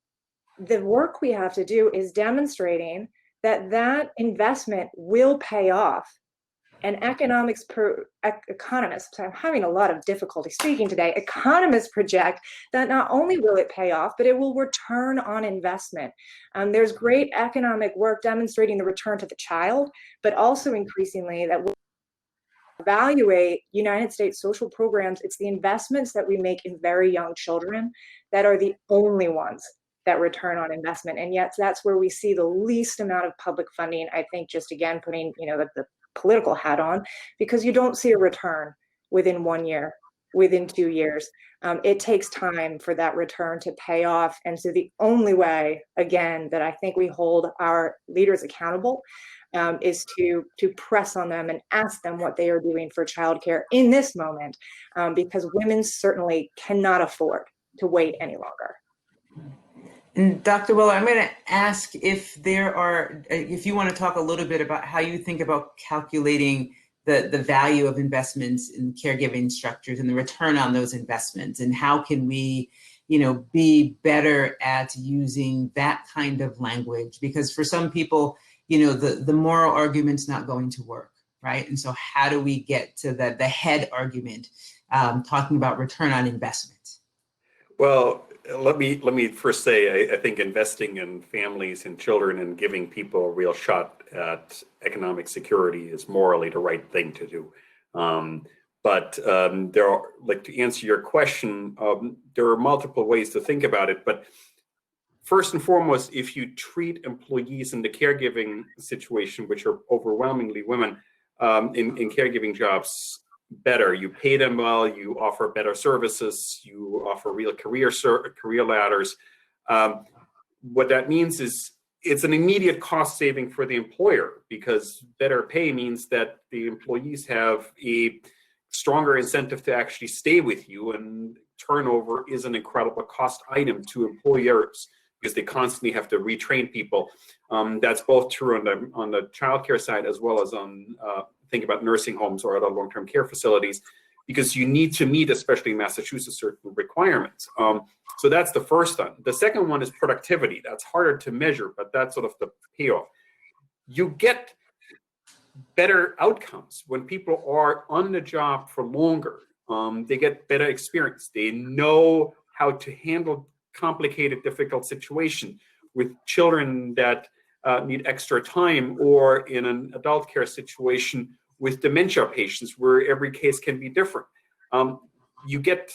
Speaker 5: the work we have to do is demonstrating that that investment will pay off. And economists, I'm having a lot of difficulty speaking today, economists project that not only will it pay off, but it will return on investment. There's great economic work demonstrating the return to the child, but also increasingly that we'll evaluate United States social programs. It's the investments that we make in very young children that are the only ones that return on investment. And yet that's where we see the least amount of public funding, I think, just again, putting, the political hat on, because you don't see a return within 1 year, within 2 years. It takes time for that return to pay off. And so the only way, again, that I think we hold our leaders accountable is to press on them and ask them what they are doing for childcare in this moment, because women certainly cannot afford to wait any longer.
Speaker 4: And Dr. Weller, I'm going to ask if you want to talk a little bit about how you think about calculating the value of investments in caregiving structures and the return on those investments, and how can we, be better at using that kind of language? Because for some people, the moral argument's not going to work, right? And so how do we get to the head argument, talking about return on investment?
Speaker 2: Well, let me first say, I think investing in families and children and giving people a real shot at economic security is morally the right thing to do. But there are, to answer your question, there are multiple ways to think about it. But first and foremost, if you treat employees in the caregiving situation, which are overwhelmingly women in caregiving jobs, better, you pay them well, you offer better services, you offer real career ladders. What that means is it's an immediate cost saving for the employer, because better pay means that the employees have a stronger incentive to actually stay with you, and turnover is an incredible cost item to employers because they constantly have to retrain people. That's both true on the childcare side as well as on think about nursing homes or other long-term care facilities, because you need to meet, especially in Massachusetts, certain requirements. So that's the first one. The second one is productivity. That's harder to measure, but that's sort of the payoff. You get better outcomes when people are on the job for longer. They get better experience. They know how to handle complicated, difficult situation with children that need extra time, or in an adult care situation with dementia patients where every case can be different. You get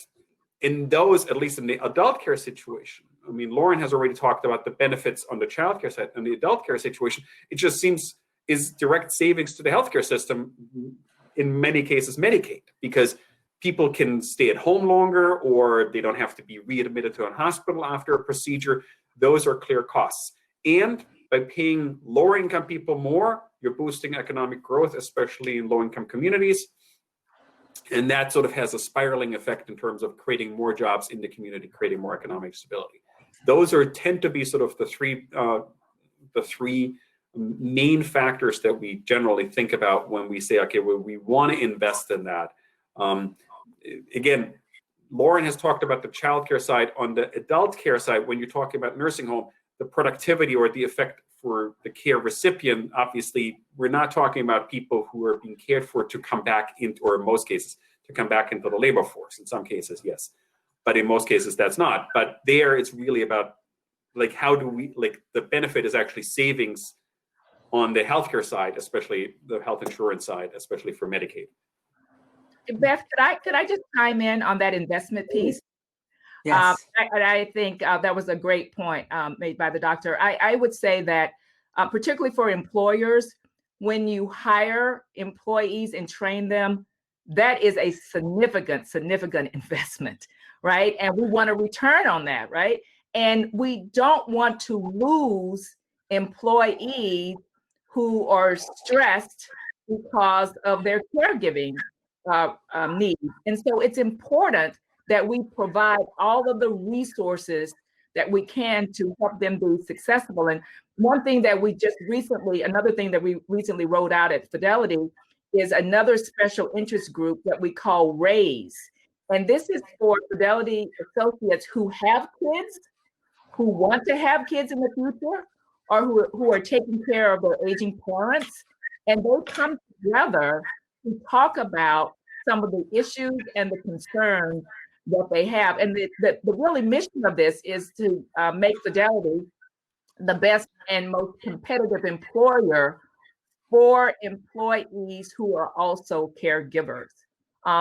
Speaker 2: in those, at least in the adult care situation, I mean, Lauren has already talked about the benefits on the child care side. In the adult care situation, it just seems is direct savings to the healthcare system, in many cases Medicaid, because people can stay at home longer, or they don't have to be readmitted to a hospital after a procedure. Those are clear costs. And by paying lower income people more, you're boosting economic growth, especially in low income communities. And that sort of has a spiraling effect in terms of creating more jobs in the community, creating more economic stability. Those tend to be sort of the three main factors that we generally think about when we say, okay, well, we want to invest in that. Again, Lauren has talked about the childcare side. On the adult care side, when you're talking about nursing home, the productivity or the effect for the care recipient, obviously, we're not talking about people who are being cared for to come back into, or in most cases, to come back into the labor force. In some cases, yes. But in most cases, that's not. But there, it's really about, how do we, the benefit is actually savings on the healthcare side, especially the health insurance side, especially for Medicaid.
Speaker 6: Beth, could I just chime in on that investment piece?
Speaker 4: Yes.
Speaker 6: I think that was a great point made by the doctor. I would say that particularly for employers, when you hire employees and train them, that is a significant investment, right? And we want a return on that, right? And we don't want to lose employees who are stressed because of their caregiving needs. And so it's important that we provide all of the resources that we can to help them be successful. And one thing that another thing that we recently rolled out at Fidelity is another special interest group that we call RAISE. And this is for Fidelity associates who have kids, who want to have kids in the future, or who are taking care of their aging parents. And they come together to talk about some of the issues and the concerns that they have. And the really mission of this is to make Fidelity the best and most competitive employer for employees who are also caregivers.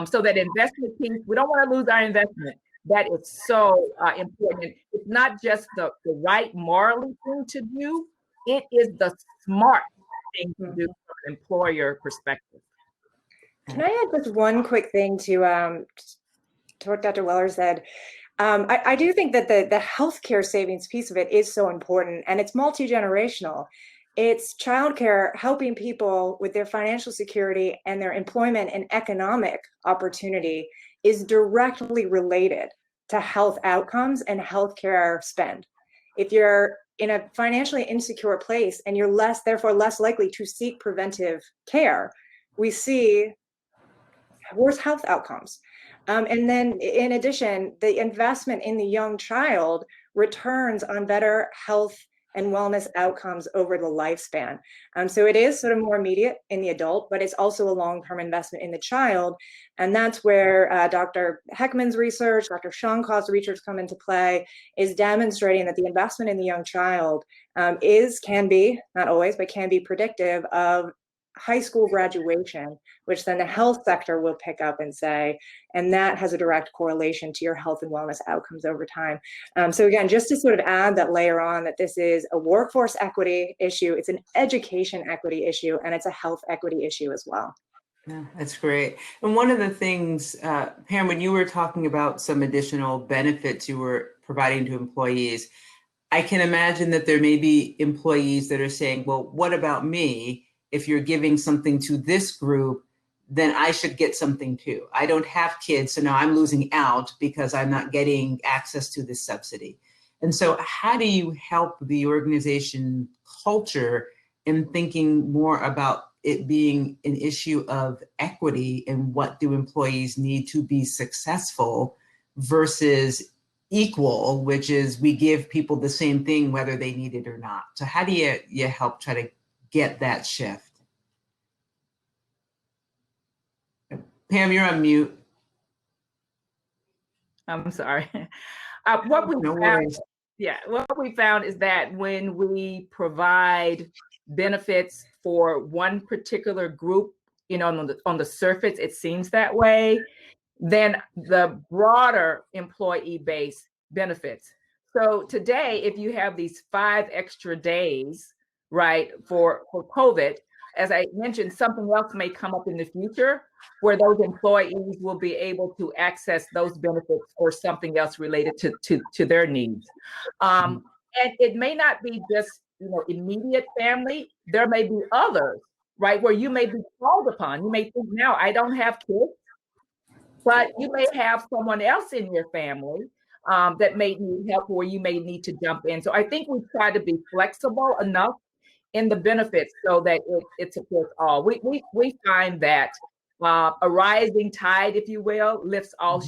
Speaker 6: So that investment piece, we don't want to lose our investment. That is so important. It's not just the right morally thing to do, it is the smart thing to do from an employer perspective.
Speaker 5: Can I add just one quick thing to what Dr. Weller said? I do think that the healthcare savings piece of it is so important, and it's multi-generational. It's childcare helping people with their financial security and their employment and economic opportunity is directly related to health outcomes and healthcare spend. If you're in a financially insecure place and you're therefore less likely to seek preventive care, we see worse health outcomes. And then in addition, the investment in the young child returns on better health and wellness outcomes over the lifespan. So it is sort of more immediate in the adult, but it's also a long-term investment in the child. And that's where Dr. Heckman's research, Dr. Shankaw's research come into play, is demonstrating that the investment in the young child can be, not always, but can be predictive of high school graduation, which then the health sector will pick up and say, and that has a direct correlation to your health and wellness outcomes over time. So again, just to sort of add that layer on, that this is a workforce equity issue, it's an education equity issue, and it's a health equity issue as well.
Speaker 4: Yeah, that's great. And one of the things, Pam, when you were talking about some additional benefits you were providing to employees, I can imagine that there may be employees that are saying, well, what about me? If you're giving something to this group, then I should get something too. I don't have kids, so now I'm losing out because I'm not getting access to this subsidy. And so how do you help the organization culture in thinking more about it being an issue of equity and what do employees need to be successful versus equal, which is we give people the same thing whether they need it or not. So how do you help try to get that shift? Pam, you're on mute.
Speaker 6: I'm sorry. What we found is that when we provide benefits for one particular group, on the surface, it seems that way, then the broader employee base benefits. So today, if you have these 5 extra days, right, for COVID, as I mentioned, something else may come up in the future where those employees will be able to access those benefits or something else related to their needs. And it may not be just immediate family. There may be others, right, where you may be called upon. You may think, now I don't have kids, but you may have someone else in your family that may need help, or you may need to jump in. So I think we try to be flexible enough in the benefits so that it supports all. We find that a rising tide, if you will, lifts all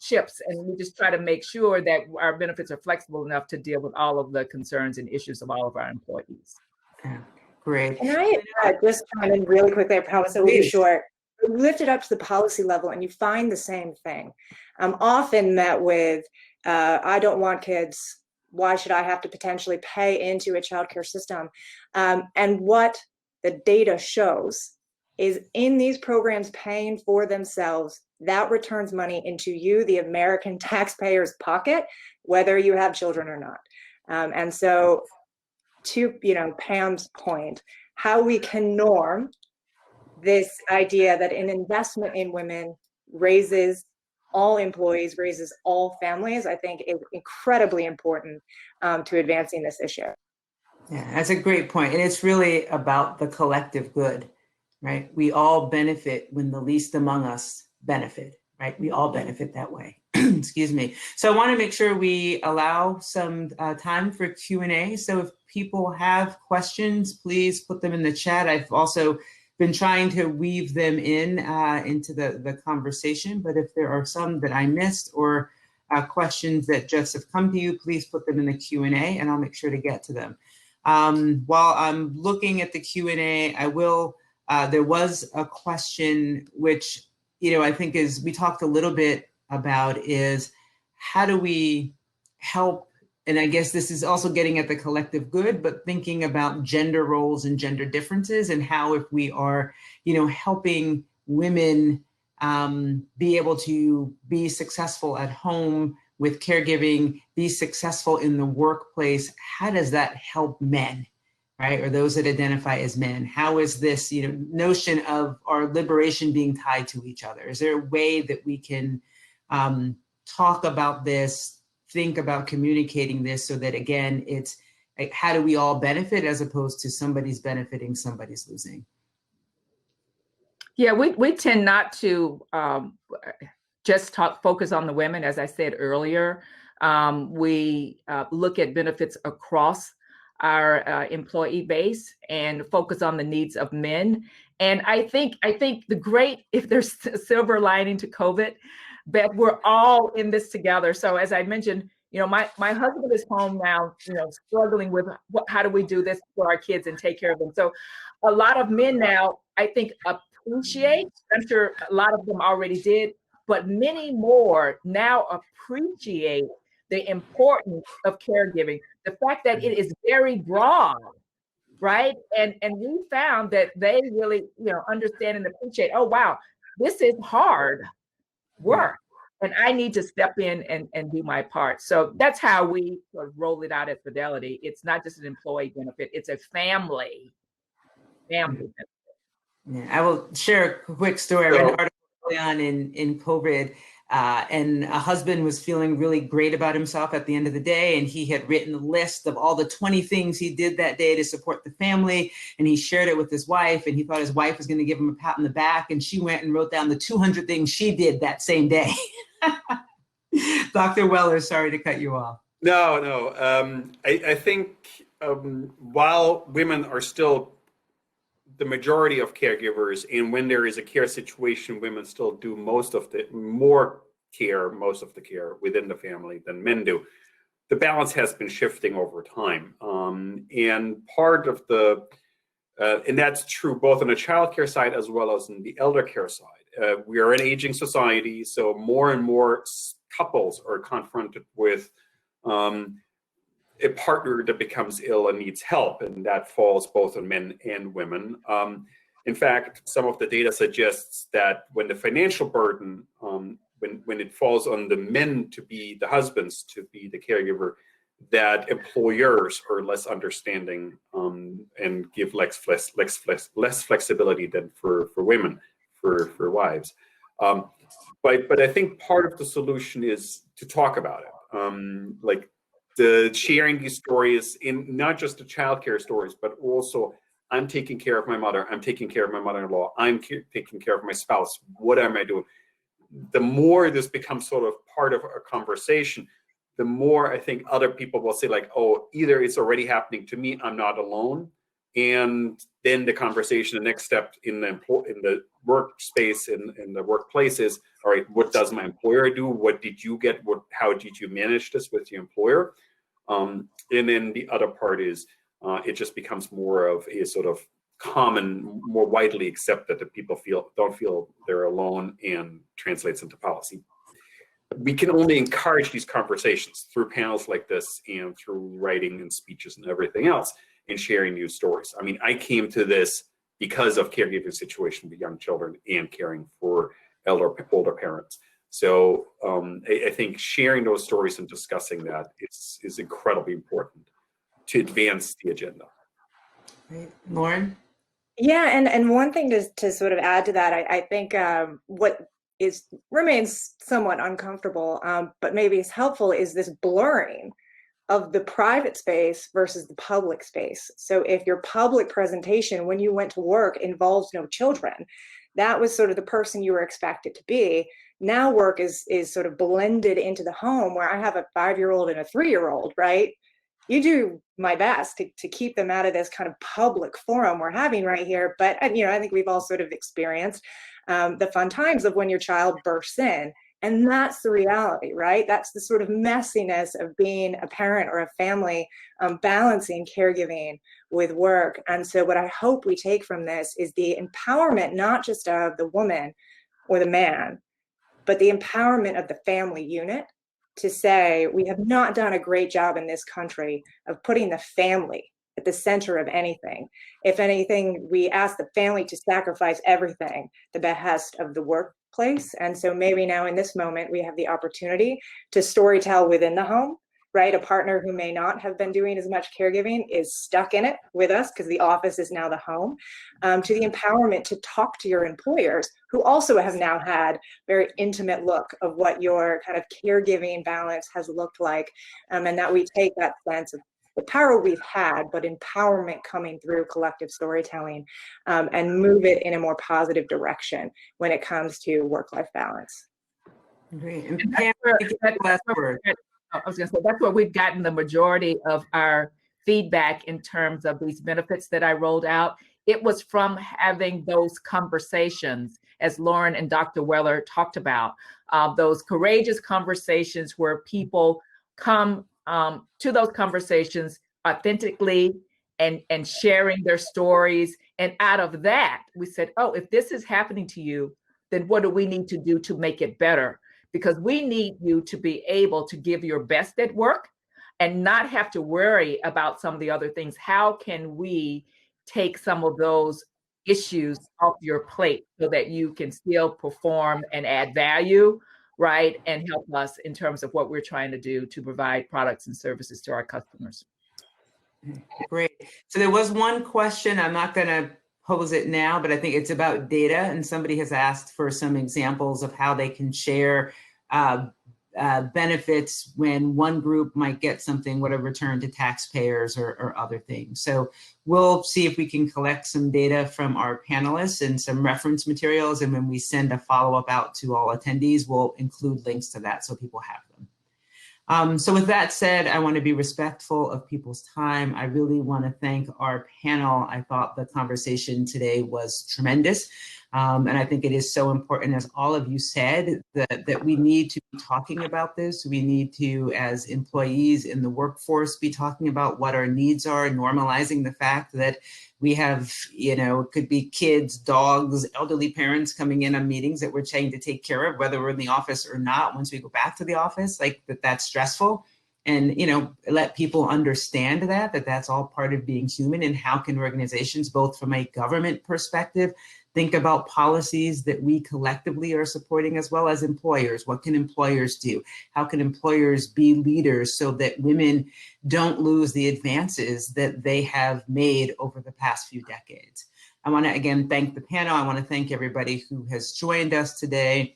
Speaker 6: ships, and we just try to make sure that our benefits are flexible enough to deal with all of the concerns and issues of all of our employees.
Speaker 4: Yeah, great.
Speaker 5: And I just chime in really quickly, I promise it will be short. Lift it up to the policy level and you find the same thing. I'm often met with, I don't want kids, why should I have to potentially pay into a childcare system? And what the data shows is in these programs paying for themselves, that returns money into you, the American taxpayer's pocket, whether you have children or not. And so to Pam's point, how we can norm this idea that an investment in women raises all employees, raises all families, I think is incredibly important to advancing this issue.
Speaker 4: Yeah, that's a great point. And it's really about the collective good, right? We all benefit when the least among us benefit, right? We all benefit that way. Excuse me. So I want to make sure we allow some time for Q&A. So if people have questions, please put them in the chat. I've also been trying to weave them in into the conversation, but if there are some that I missed or questions that just have come to you, please put them in the Q&A and I'll make sure to get to them. While I'm looking at the Q&A, I will, there was a question which, I think we talked a little bit about is how do we help, and I guess this is also getting at the collective good, but thinking about gender roles and gender differences and how if we are, helping women be able to be successful at home with caregiving, be successful in the workplace, how does that help men, right? Or those that identify as men? How is this, notion of our liberation being tied to each other? Is there a way that we can talk about this, think about communicating this so that, again, it's like, how do we all benefit as opposed to somebody's benefiting, somebody's losing?
Speaker 6: Yeah, we tend not to just focus on the women. As I said earlier, we look at benefits across our employee base and focus on the needs of men. And I think if there's a silver lining to COVID, that we're all in this together. So as I mentioned, my husband is home now, struggling with how do we do this for our kids and take care of them. So a lot of men now, I think, appreciate, I'm sure a lot of them already did, but many more now appreciate the importance of caregiving, the fact that it is very broad, right? And we found that they really, understand and appreciate, oh, wow, this is hard work. And I need to step in and do my part. So that's how we sort of roll it out at Fidelity. It's not just an employee benefit, it's a family benefit.
Speaker 4: Yeah, I will share a quick story. I read an article early on in COVID, and a husband was feeling really great about himself at the end of the day, and he had written a list of all the 20 things he did that day to support the family, and he shared it with his wife, and he thought his wife was going to give him a pat on the back, and she went and wrote down the 200 things she did that same day. Dr. Weller, sorry to cut you off.
Speaker 2: No. I think while women are still the majority of caregivers, and when there is a care situation, women still do most of the care within the family than men do. The balance has been shifting over time. And part of and that's true both on the childcare side as well as in the elder care side. We are an aging society, so more and more couples are confronted with a partner that becomes ill and needs help, and that falls both on men and women. In fact, some of the data suggests that when the financial burden, when it falls on the men to be the husbands, to be the caregiver, that employers are less understanding and give less flexibility than for women, for wives. But I think part of the solution is to talk about it, like the sharing these stories, in not just the childcare stories, but also I'm taking care of my mother, I'm taking care of my mother-in-law, I'm taking care of my spouse. What am I doing? The more this becomes sort of part of a conversation, the more I think other people will say like, oh, either it's already happening to me, I'm not alone. And then the conversation, the next step in the workspace, in the workplace is, all right, what does my employer do? What did you get? How did you manage this with your employer? And then the other part is, it just becomes more of a sort of common, more widely accepted that people don't feel they're alone, and translates into policy. We can only encourage these conversations through panels like this and through writing and speeches and everything else, and sharing news stories. I mean, I came to this because of caregiving situation with young children and caring for older parents. So I think sharing those stories and discussing that is incredibly important to advance the agenda.
Speaker 4: Right. Lauren?
Speaker 5: Yeah, and one thing to sort of add to that, I think what remains somewhat uncomfortable, but maybe is helpful, is this blurring of the private space versus the public space. So if your public presentation when you went to work involves no children, that was sort of the person you were expected to be. Now work is sort of blended into the home, where I have a 5-year-old and a 3-year-old, right? You do my best to keep them out of this kind of public forum we're having right here. But, I think we've all sort of experienced the fun times of when your child bursts in. And that's the reality, right? That's the sort of messiness of being a parent or a family, balancing caregiving with work. And so what I hope we take from this is the empowerment, not just of the woman or the man, but the empowerment of the family unit to say, we have not done a great job in this country of putting the family at the center of anything. If anything, we ask the family to sacrifice everything, the behest of the workplace. And so maybe now in this moment, we have the opportunity to storytell within the home, right? A partner who may not have been doing as much caregiving is stuck in it with us because the office is now the home, to the empowerment to talk to your employers who also have now had very intimate look of what your kind of caregiving balance has looked like. And that we take that sense of the power we've had, but empowerment coming through collective storytelling, and move it in a more positive direction when it comes to work-life balance.
Speaker 4: Great. And Pam, last word.
Speaker 6: I was going to say, that's where we've gotten the majority of our feedback in terms of these benefits that I rolled out. It was from having those conversations, as Lauren and Dr. Weller talked about, those courageous conversations where people come to those conversations authentically and sharing their stories. And out of that, we said, oh, if this is happening to you, then what do we need to do to make it better? Because we need you to be able to give your best at work and not have to worry about some of the other things. How can we take some of those issues off your plate so that you can still perform and add value, right? And help us in terms of what we're trying to do to provide products and services to our customers.
Speaker 4: Great. So there was one question, I'm not going to pose it now, but I think it's about data, and somebody has asked for some examples of how they can share benefits when one group might get something, what a return to taxpayers or other things. So we'll see if we can collect some data from our panelists and some reference materials. And when we send a follow-up out to all attendees, we'll include links to that so people have them. So with that said, I want to be respectful of people's time. I really want to thank our panel. I thought the conversation today was tremendous. And I think it is so important, as all of you said, that we need to be talking about this. We need to, as employees in the workforce, be talking about what our needs are, normalizing the fact that we have, it could be kids, dogs, elderly parents coming in on meetings that we're trying to take care of, whether we're in the office or not. Once we go back to the office, like that's stressful. And, let people understand that that's all part of being human. And how can organizations, both from a government perspective, think about policies that we collectively are supporting, as well as employers? What can employers do? How can employers be leaders so that women don't lose the advances that they have made over the past few decades? I want to again thank the panel. I want to thank everybody who has joined us today.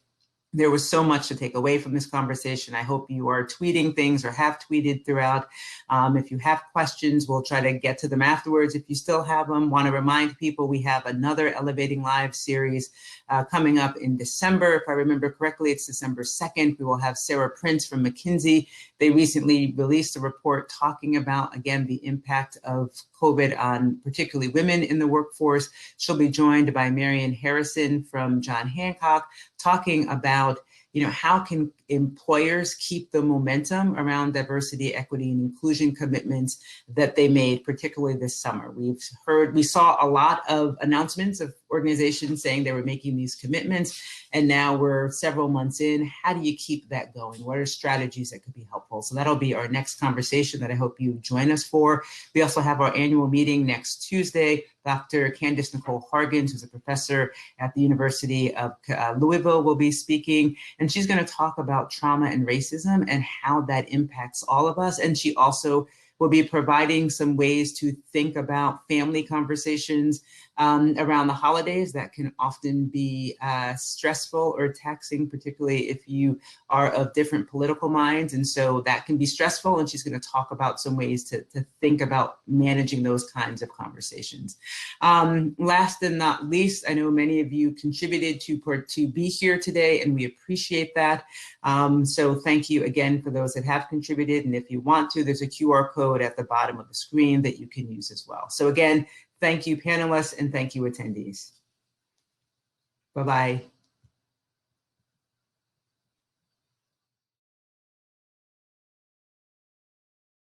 Speaker 4: There was so much to take away from this conversation. I hope you are tweeting things or have tweeted throughout. If you have questions, we'll try to get to them afterwards. If you still have them, want to remind people we have another Elevating Lives series coming up in December. If I remember correctly, it's December 2nd. We will have Sarah Prince from McKinsey. They recently released a report talking about, again, the impact of COVID on particularly women in the workforce. She'll be joined by Marian Harrison from John Hancock, talking about, how can employers keep the momentum around diversity, equity, and inclusion commitments that they made, particularly this summer. We saw a lot of announcements of organizations saying they were making these commitments, and now we're several months in. How do you keep that going? What are strategies that could be helpful? So that'll be our next conversation that I hope you join us for. We also have our annual meeting next Tuesday. Dr. Candice Nicole Hargens, who's a professor at the University of Louisville, will be speaking, and she's going to talk about trauma and racism and how that impacts all of us. And she also will be providing some ways to think about family conversations around the holidays. That can often be stressful or taxing, particularly if you are of different political minds. And so that can be stressful. And she's going to talk about some ways to think about managing those kinds of conversations. Last and not least, I know many of you contributed to be here today, and we appreciate that. So thank you again for those that have contributed. And if you want to, there's a QR code at the bottom of the screen that you can use as well. So again, thank you, panelists, and thank you, attendees. Bye-bye.